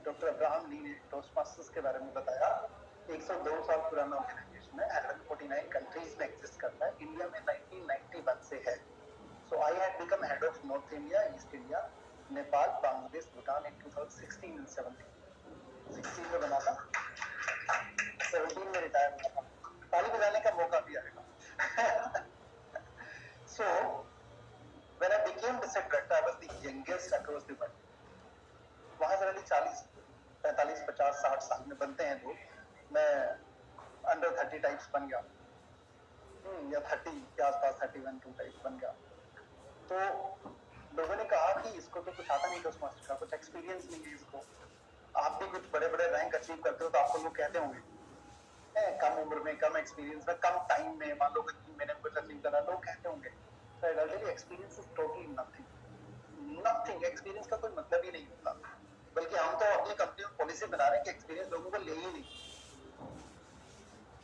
Doctor Abraham Lee ने टोस्टमास्टर्स के बारे में बताया। 102 साल पुराना ऑर्गेनाइजेशन है, 149 कंट्रीज में एग्जिस्ट करता है, इंडिया में 1991 से है। So I had become head of North India, East India, Nepal, Bangladesh, Bhutan in 2016 and 17। 16 में बना था, 17 में रिटायर हुआ था। ताली बजाने का मौका भी आएगा। सो when I became district director, I was the youngest across the world. वहां जनरली 40, 45, 50, 60 साल में बनते हैं लोग। मैं अंडर 30 टाइप्स बन गया, या 30 के आसपास 31, 2 टाइप्स बन गया। तो लोगों ने कहा कि इसको तो कुछ आता नहीं, टोस्टमास्टर का कुछ एक्सपीरियंस नहीं है इसको। आप भी कुछ बड़े बड़े रैंक अचीव करते हो तो आपको लोग कहते होंगे कम उम्र में, कम एक्सपीरियंस में, कम टाइम में, मान लो कि मैंने कुछ अचीव करा, लोग कहते होंगे। Experience is totally nothing. Experience का कोई मतलब ही नहीं होता। बल्कि हम तो अपनी कंपनी में पॉलिसी बना रहे हैं कि एक्सपीरियंस लोगों को ले ही नहीं।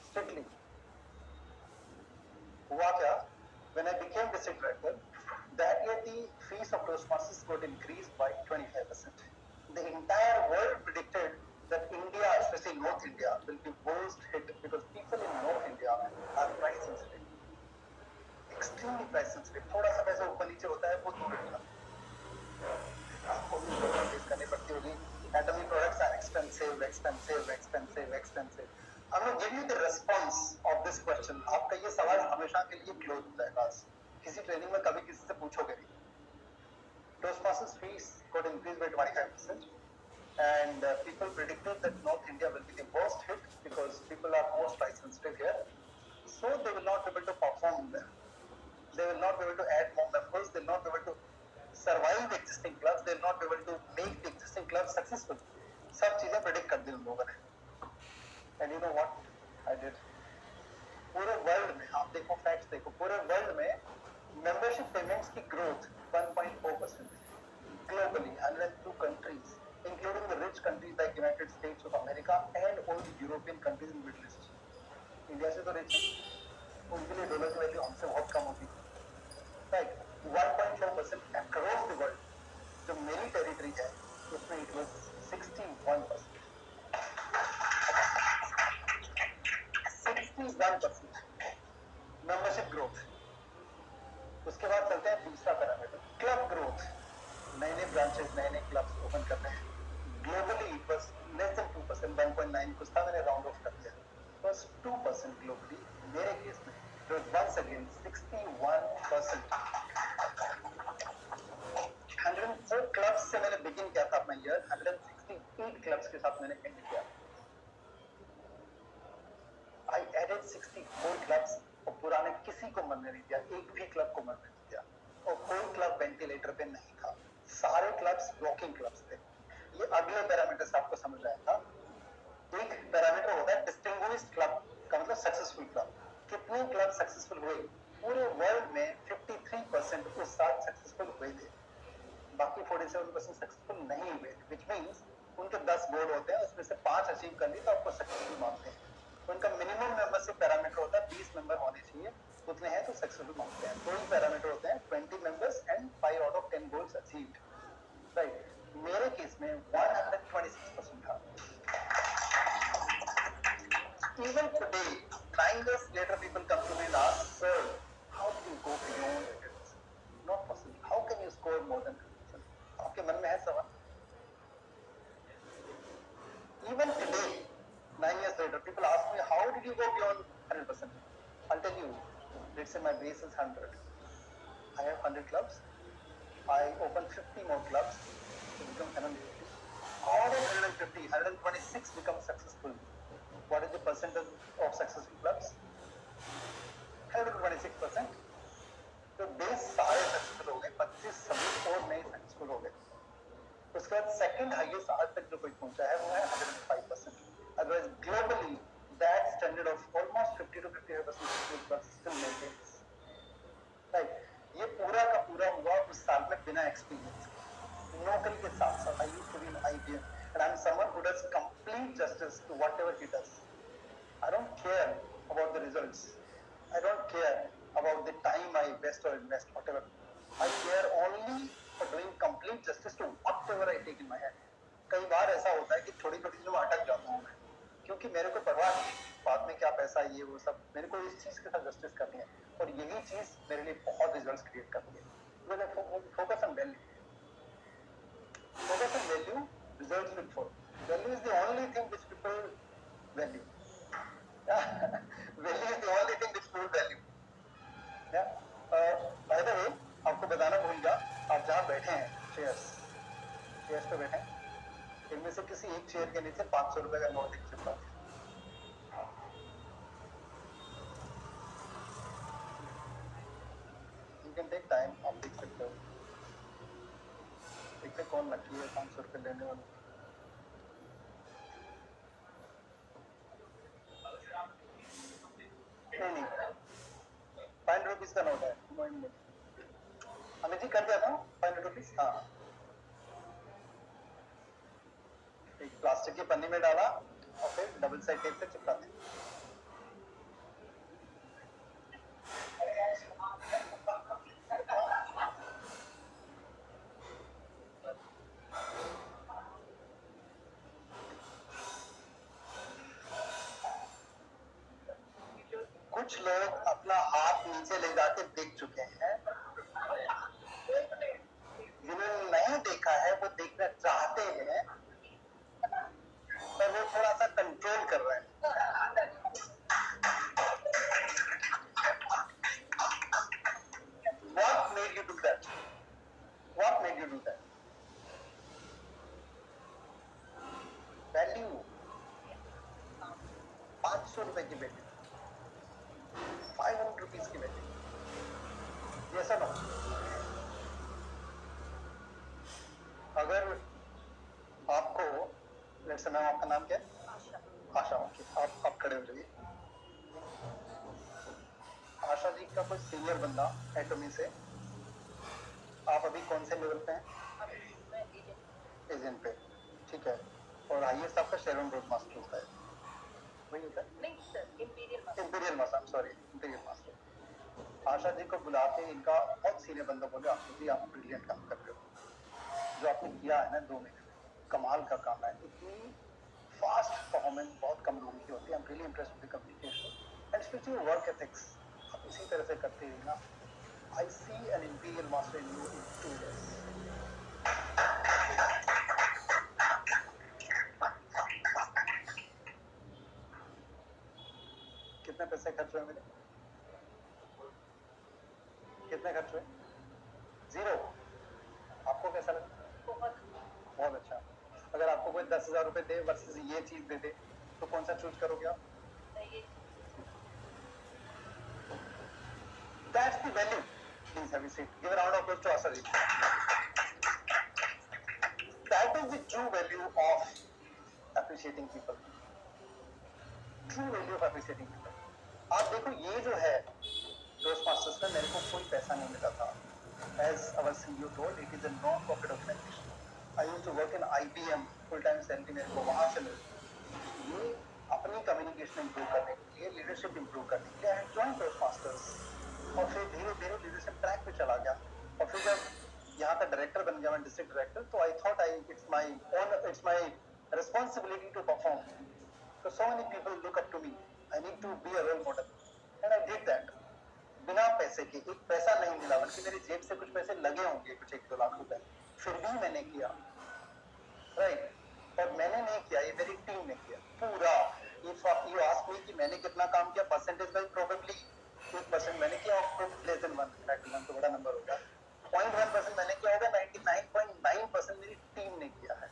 स्ट्रिक्टली हुआ क्या, when I became district director, that year the fees of Toastmasters got increased by 25%. The entire world predicted that India, especially North India, will be worst hit because people in North India are price sensitive, extremely price sensitive. थोड़ा सा पैसा ऊपर नीचे होता है वो दूर रहता है, आपको भी प्रॉब्लम फेस करनी पड़ती होगी। Atomic products are expensive, expensive, expensive, expensive. I'm going to give you the response of this question. आपका ये सवाल हमेशा के लिए क्लोज हो जाएगा। किसी ट्रेनिंग में कभी किसी से पूछोगे नहीं। Toastmasters fees got increased by 25%, and people predicted that North India will be the worst hit because people are more price sensitive here, so they will not be able to perform there. They will not be able to add more members. They will not be able to survive the existing clubs. They will not be able to make the existing clubs successful. सब चीजें predict कर दी उन लोगों ने। And you know what I did? पूरे world में आप देखो, फैक्ट्स देखो, पूरे वर्ल्ड में मेंबरशिप पेमेंट्स की growth 1.4%, globally 102 countries, including the rich countries like United States of America and all the European countries in Middle East. India से तो रिच है, उनके लिए डॉलर की वैल्यू हमसे बहुत कम होती है, राइट। 1.4% across the world। जो मेरी टेरिटरी है उसमें it was 61%। 61% membership growth. उसके बाद चलते हैं दूसरा पैरामीटर, क्लब ग्रोथ। नए नए ब्रांचेस, नए नए क्लब्स ओपन कर रहे हैं। Globally it was less than 2%, 1.9 कुछ था, मैंने राउंड ऑफ कर दिया, बस 2% ग्लोबली। मेरे केस में it was once again 61%। 104 clubs से मैंने बिगिन किया था अपना ईयर, 168 क्लब्स के साथ मैंने एंड किया। I added 64 क्लब्स और पुराने किसी को मरने नहीं दिया, एक भी क्लब को मरने नहीं दिया, और कोई क्लब वेंटिलेटर पे नहीं था, सारे क्लब्स वॉकिंग क्लब्स थे। ये अगले पैरामीटर्स आपको समझ आएगा। एक पैरामीटर होता है डिस्टिंग्विश्ड क्लब का, मतलब सक्सेसफुल क्लब। कितने क्लब सक्सेसफुल हुए? पूरे वर्ल्ड में 53% उस साल सक्सेसफुल हुए थे, बाकी 47% सक्सेसफुल नहीं हुए, विच मीन्स उनके 10 गोल होते हैं, उसमें से 5 अचीव कर ली तो आपको सक्सेसफुल मानते हैं। उनका मिनिमम मेंबरशिप पैरामीटर होता है 20 मेंबर होने चाहिए, उतने हैं तो सक्सेसफुल मानते हैं। 2 ही पैरामीटर होते हैं, 20 members and 5 out of 10 goals achieved, right. मेरे केस में 126% था। Even today, 9 years later, people come to me and ask, sir, how do you go beyond 100%? Not possible. How can you score more than 100%? आपके मन में है सवाल? Even today, 9 years later, people ask me, how did you go beyond 100%? I'll tell you, let's say my base is 100. I have 100 clubs. I open 50 more clubs to become 150. Out of 150, 126 become successful. What is the percentage of successful clubs? 126%. तो base सारे successful हो गए, 25 सभी और नए successful हो गए। उसके बाद सेकंड हाईएस्ट आज तक जो कोई पहुंचा है वो है 105%। Otherwise, globally, that standard of almost 50 to 55% clubs still maintains. justice to whatever he does. I don't care about the results. I don't care about the time I invest or invest, whatever. I care only for doing complete justice to whatever I take in my hand. कई बार ऐसा होता है कि छोटी छोटी चीजों में अटक जाता हूँ मैं, क्योंकि मेरे को परवाह नहीं बाद में क्या पैसा ये वो सब, मेरे को इस चीज के साथ जस्टिस करनी है और यही चीज मेरे लिए बहुत रिजल्ट्स क्रिएट करती है. Focus on value. Focus on value, results will follow. Value is the only thing which people value. Value is the only thing which people value. Yeah. By the way, आपको बताना भूल गया, आप जहाँ बैठे हैं, चेयर्स पे बैठे हैं, इनमें से किसी एक चेयर के नीचे 500 रुपए का नोट दिख चुका है. You can take time, आप देख सकते हो. देखते कौन लकी है 500 रुपए लेने वाला. नहीं 500 रुपीज का नोट है. अमित जी कर दिया था 500 रुपीज. हाँ, एक प्लास्टिक की पन्नी में डाला और फिर डबल साइड टेप से चिपका दिया. कुछ लोग अपना हाथ नीचे ले जाके देख चुके हैं, जिन्होंने नहीं देखा है वो देखना चाहते हैं, पर वो थोड़ा सा कंट्रोल कर रहे हैं. What made you do that? What made you do that? Value. 500 रुपए की वैल्यू, 500 रुपीज की वैल्यू. Yes or no? अगर आपको, लेट्स से, मैम आपका नाम क्या है? आशा. ओके, आप खड़े हो जाइए. आशा जी का कोई सीनियर बंदा एटोमी से, आप अभी कौन से लेवल पे हैं? एजेंट पे. ठीक है. और हाईएस्ट आपका शेरन रोड मास्टर होता है, वही होता है? नहीं sir, imperial master. Sorry, imperial master. Asha ji को बुलाते इनका बहुत सीनियर बंदा बोले, आशा जी आप ब्रिलियंट काम कर रहे हो, जो आपने किया है ना 2 महीने में, कमाल का काम है. इतनी फास्ट परफॉर्मेंस बहुत कम लोगों की होती है. I am really impressed with the communication and specially work ethics. आप इसी तरह से करते हैं ना. I see an imperial master in you in 2 years. कितने पैसे खर्च हुए मेरे? कितने खर्च हुए? 0. आपको कैसा लगा? बहुत अच्छा. अगर आपको कोई 10,000 रुपए दे वर्सेस ये चीज दे दे तो कौन सा चूज करोगे आप? That's the value. Please have a seat. Give a round of applause to Asha ji. That is the true value of appreciating people. True value of appreciating people. आप देखो, ये जो है दोस्त मास्टर्स में मेरे को कोई पैसा नहीं मिला था. As our CEO told, it is a non-profit organization. I used to work in IBM, full time salary मेरे को वहाँ से मिली. ये अपनी कम्युनिकेशन इंप्रूव करने के लिए, लीडरशिप इंप्रूव करने के लिए आई जॉइन दोस्त मास्टर्स. और फिर धीरे धीरे लीडरशिप ट्रैक पे चला गया. और फिर जब यहाँ का डायरेक्टर बन गया, मैं डिस्ट्रिक्ट डायरेक्टर, तो I thought it's my responsibility to perform. So many people look up to me. I need to be a role model, and I did that. बिना पैसे के, एक पैसा नहीं मिला, बल्कि मेरी जेब से कुछ पैसे लगे होंगे, कुछ 1-2 लाख रुपए, फिर भी मैंने किया. राइट. और मैंने नहीं किया, ये मेरी टीम ने किया पूरा. You ask me कि मैंने कितना काम किया, परसेंटेज वाइज प्रोबेबली 1% मैंने किया, और लेस देन 1 तो बड़ा नंबर होगा. 0.1% मैंने किया होगा, 99.9% मेरी टीम ने किया है.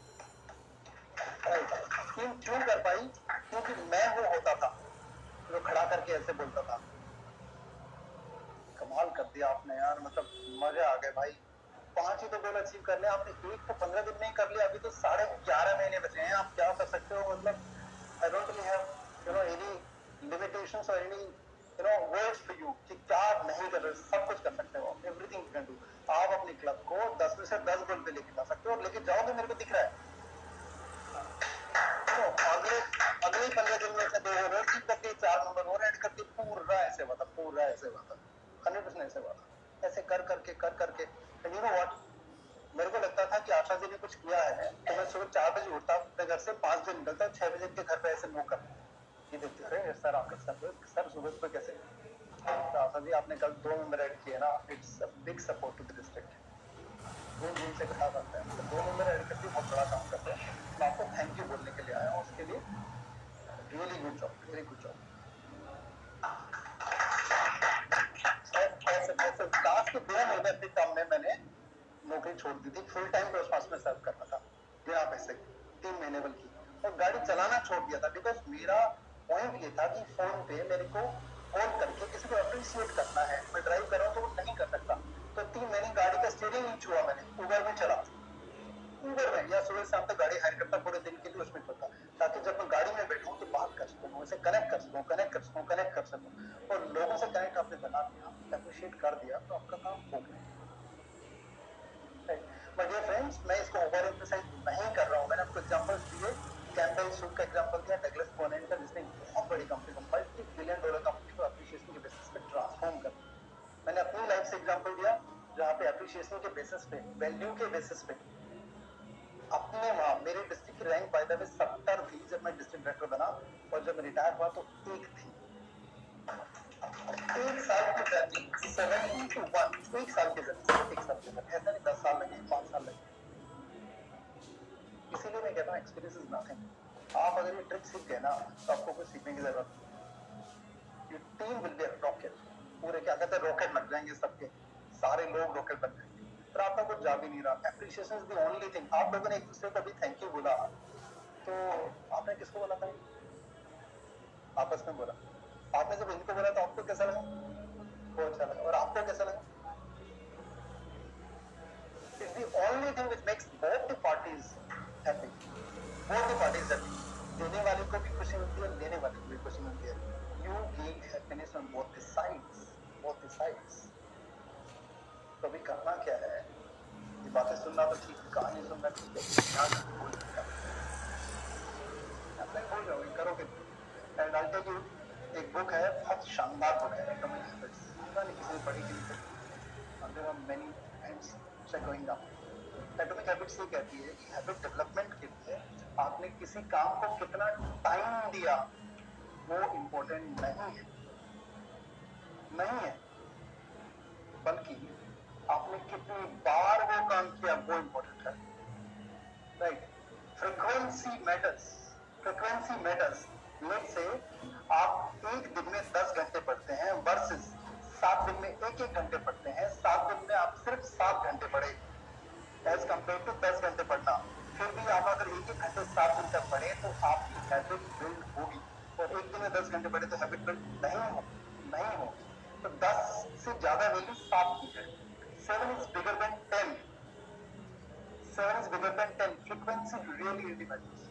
टीम क्यों कर पाई? क्योंकि मैं वो होता था जो खड़ा करके ऐसे बोलता था. कमाल कर दिया आपने यार, मतलब मजे आ गए भाई. 5 ही तो गोल अचीव कर लिया आपने, 1 तो 15 दिन में ही कर लिया. अभी तो 11.5 महीने बचे हैं. आप क्या कर सकते हो? मतलब I don't really have any limitations और एनी वर्ड्स फॉर यू कि क्या आप नहीं कर रहे. सब कुछ कर सकते हो. Everything you can do. आप अपने क्लब को 10 में से 10 गोल पे लेके जा सकते हो, और लेके जाओगे, मेरे को दिख रहा है. तो अगले बोल रहा है ऐसे हुआ था, 100% ऐसे हुआ था। ऐसे कर करके यू नो व्हाट, मेरे को लगता था कि आशा जी ने कुछ किया है, तो मैं सुबह 4 बजे उठता अपने घर से, 5 बजे निकलता, 6 बजे के घर पे ऐसे मुंह कर ये देखते, अरे सर आपके सर सुबह सुबह कैसे? तो आशा जी आपने कल 2 मेंबर ऐड किए ना, it's a big support to the district. वो दिन से कहा करते हैं, तो 2 मेंबर ऐड करके बहुत बड़ा काम करते हैं। मैं आपको थैंक यू बोलने के लिए आया हूँ, उसके लिए really good job, very good job. ऐसे लास्ट के 2 महीने अपने काम में मैंने नौकरी छोड़ दी थी, फुल टाइम पोस्ट मास्टर में सर्व करना था बिना पैसे, 3 महीने बल्कि, और गाड़ी चलाना छोड़ दिया था, बिकॉज मेरा पॉइंट ये था कि फोन पे मेरे को कॉल करके किसी को अप्रिशिएट करना है। मैं ड्राइव कर रहा हूँ तो वो नहीं कर सकता, तो 3 महीने गाड़ी का स्टीयरिंग नहीं छुआ मैंने, उबर में चला, उबर में या सुबह शाम तक गाड़ी हायर करता, पूरे दिन के लिए उसमें चलता, ताकि जब मैं गाड़ी में बैठूं तो बात कर सकूं, उनसे कनेक्ट कर सकूं, और लोगों से कनेक्ट आपने बना दिया, अप्रिशिएट कर दिया, तो आपका काम हो गया। माय डियर फ्रेंड्स, मैं इसको ओवर एम्फसाइज नहीं कर रहा हूँ, मैंने आपको एग्जांपल्स दिए, कैम्पबेल सूप का एग्जांपल दिया, डगलस कोनेन का, जिसने बहुत बड़ी कंपनी को, $multi-billion कंपनी को एप्रिशिएशन के बेसिस पे ट्रांसफॉर्म कर दिया। मैंने अपनी लाइफ से एग्जांपल दिया जहाँ पे एप्रिशिएशन के बेसिस पे, वैल्यू के बेसिस पे, अपने वहां मेरे डिस्ट्रिक्ट की रैंक बाय द वे 70 थी जब मैं डिस्ट्रिक्ट डायरेक्टर बना, और जब रिटायर हुआ तो 1 थी। 1 साल की जर्नी, 70 to 1, 1 साल की जर्नी, ऐसा नहीं 10 साल लगे, 5 साल लगे। इसीलिए मैं कहता हूँ एक्सपीरियंस इज नथिंग। आप अगर ये ट्रिक सीख गए ना, तो आपको कुछ सीखने की जरूरत नहीं। Your team will be rocket, पूरे क्या कहते हैं रॉकेट लग जाएंगे सबके, सारे लोग रॉकेट बन जाएंगे, पर आपका कुछ जा भी नहीं रहा। Appreciation is the only thing. आप लोगों ने एक दूसरे को भी थैंक यू बोला, तो आपने किसको बोला था? आपस में बोला। आपने जब इनको बोला तो आपको कैसा लगा? बहुत अच्छा लगा। और आपको कैसा लगा? It's the only thing which makes both the parties happy. Both the parties happy. देने वाले को भी खुशी मिलती है, लेने वाले को भी खुशी मिलती है। You gain happiness on both the sides. Both the sides. तो अभी करना क्या है? ये बातें सुनना तो ठीक है, कहानी सुनना ठीक है, याद भूल जाओगे, करोगे। And I'll tell you, एक बुक है, बहुत शानदार बुक है, Atomic Habits। पता नहीं किसी ने पढ़ी कि नहीं पढ़ी। There are many hands going down. Atomic Habits ये कहती है कि हैबिट डेवलपमेंट के लिए आपने किसी काम को कितना टाइम दिया वो इम्पोर्टेंट नहीं है, बल्कि आपने कितनी बार वो काम किया वो इम्पोर्टेंट है। Right? Frequency matters. Let's say आप एक दिन में 10 घंटे पढ़ते हैं वर्सेस 7 दिन में 1-1 घंटे पढ़ते हैं। 7 दिन में आप सिर्फ 7 घंटे पढ़े एज कम्पेयर टू 10 घंटे पढ़ना। फिर भी आप अगर 1-1 घंटे 7 दिन तक पढ़े तो आपकी हैबिट बिल्ड होगी, और एक दिन में 10 घंटे पढ़े तो हैबिट बिल्ड नहीं होगी। तो 10 से ज्यादा वैल्यू 7 की है। 7 is bigger than 10. 7 is bigger than 10. Frequency really matters.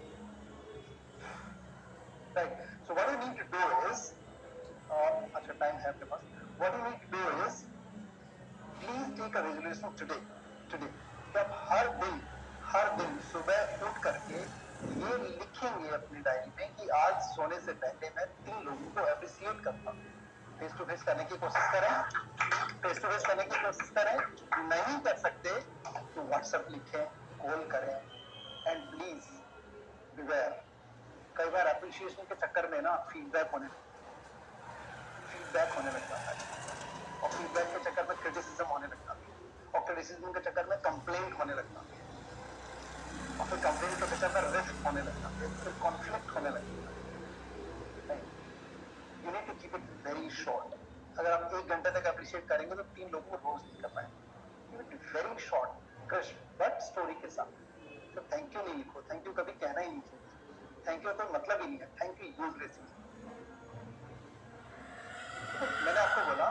Right. So what you need to do is, अच्छा टाइम है आपके पास। What you need to do is, please take a resolution today. कि आप हर दिन सुबह उठ करके ये लिखेंगे अपनी डायरी में कि आज सोने से पहले मैं 3 लोगों को एप्रिशिएट करता हूँ। फेस टू फेस करने की कोशिश करें। नहीं कर सकते तो व्हाट्सएप लिखें, कॉल करें, एंड प्लीज बिवेयर। कई बार एप्रिशिएशन के चक्कर में ना फीडबैक होने लगता है, और फीडबैक के चक्कर में क्रिटिसिज्म होने लगता है, और क्रिटिसिज्म के चक्कर में कंप्लेंट होने लगता है, और फिर कंप्लेंट के चक्कर में रिस्क होने लगता है, फिर कॉन्फ्लिक्ट होने लगता है। You need to keep it very short. अगर आप 1 घंटे तक अप्रिशिएट करेंगे तो 3 लोगों को रोज नहीं कर पाएंगे। Very short, crisp, but story के साथ। तो थैंक यू नहीं लिखो, थैंक यू कभी कहना ही नहीं चाहिए, थैंक यू तो मतलब ही नहीं है, थैंक यू यूजलेस है। मैंने आपको बोला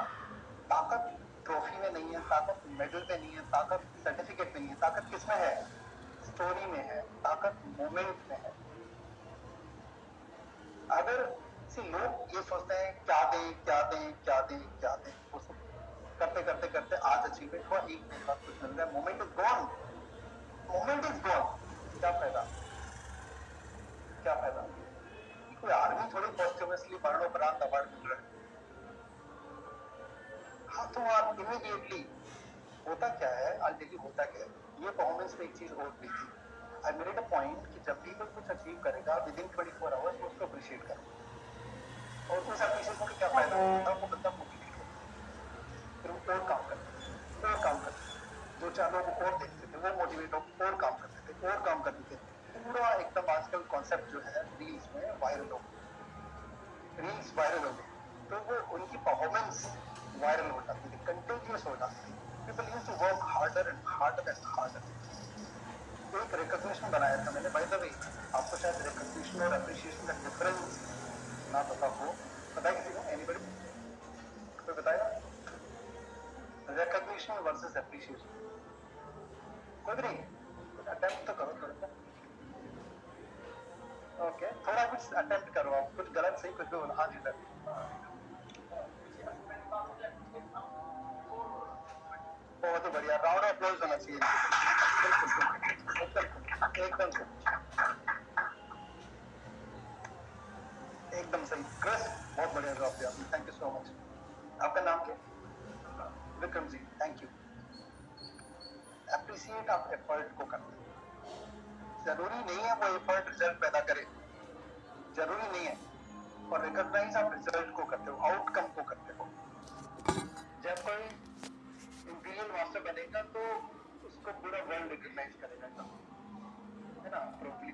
ताकत ट्रॉफी में नहीं है, ताकत मेडल में नहीं है, ताकत सर्टिफिकेट में नहीं है, ताकत किसमें है? स्टोरी में है, ताकत मोमेंट में है। अगर लोग ये सोचते हैं क्या दें, वो सब करते आज अचीवमेंट हुआ, 1 महीने बाद कुछ मिल रहा है, मोमेंट इज गॉन। क्या फायदा? कोई आर्मी थोड़ी पोस्टुमसली मरणोपरांत अवार्ड मिल रहा है। तो आप इमीडिएटली होता क्या है, आई टेल यू होता क्या है, ये परफॉर्मेंस में एक चीज और भी थी। आई मेड अ पॉइंट कि जब भी कोई कुछ अचीव करेगा विद इन 24 आवर्स उसको अप्रिशिएट करो, और उस अप्रिशिएशन का क्या फायदा होता है, वो बंदा मोटिवेट होता है, फिर वो और काम करता है, और काम करता है, दो चार लोग और देखते थे, वो मोटिवेट होकर और काम करते थे, और काम करते थे। पूरा एकदम आजकल कॉन्सेप्ट जो है रील्स में वायरल हो, रील्स वायरल हो गए, तो वो उनकी परफॉर्मेंस वायरल हो जाती थी, कंटिन्यूस हो जाती थी। People used to work harder and harder and harder. एक रिकॉग्निशन बनाया था मैंने, बाय द वे आपको शायद रिकॉग्निशन और अप्रिशिएशन का डिफरेंस ना पता हो, पता है किसी को, एनीबॉडी, कोई बताएगा? रिकॉग्निशन वर्सेस अप्रिशिएशन, कोई भी नहीं, अटेम्प्ट तो करो थोड़ा सा। ओके, थोड़ा कुछ अटेम्प्ट करो, आप कुछ गलत सही कुछ भी बोलो। हाँ जी सर, बहुत ही बढ़िया, राउंड ऑफ अप्लॉज होना चाहिए। एकदम सही, एकदम सही, क्रिस, बहुत बढ़िया जवाब दिया आपने, थैंक यू सो मच। आपका नाम क्या? Vikram ji, thank you. Appreciate आप एफर्ट को करते हैं, जरूरी नहीं है वो एफर्ट रिजल्ट पैदा करे, जरूरी नहीं है, और रिकॉग्नाइज आप रिजल्ट को करते हो, आउटकम को करते हो। जब कोई इंपीरियल मास्टर बनेगा तो उसको पूरा वर्ल्ड रिकॉग्नाइज करेगा, है ना, प्रॉपर्ली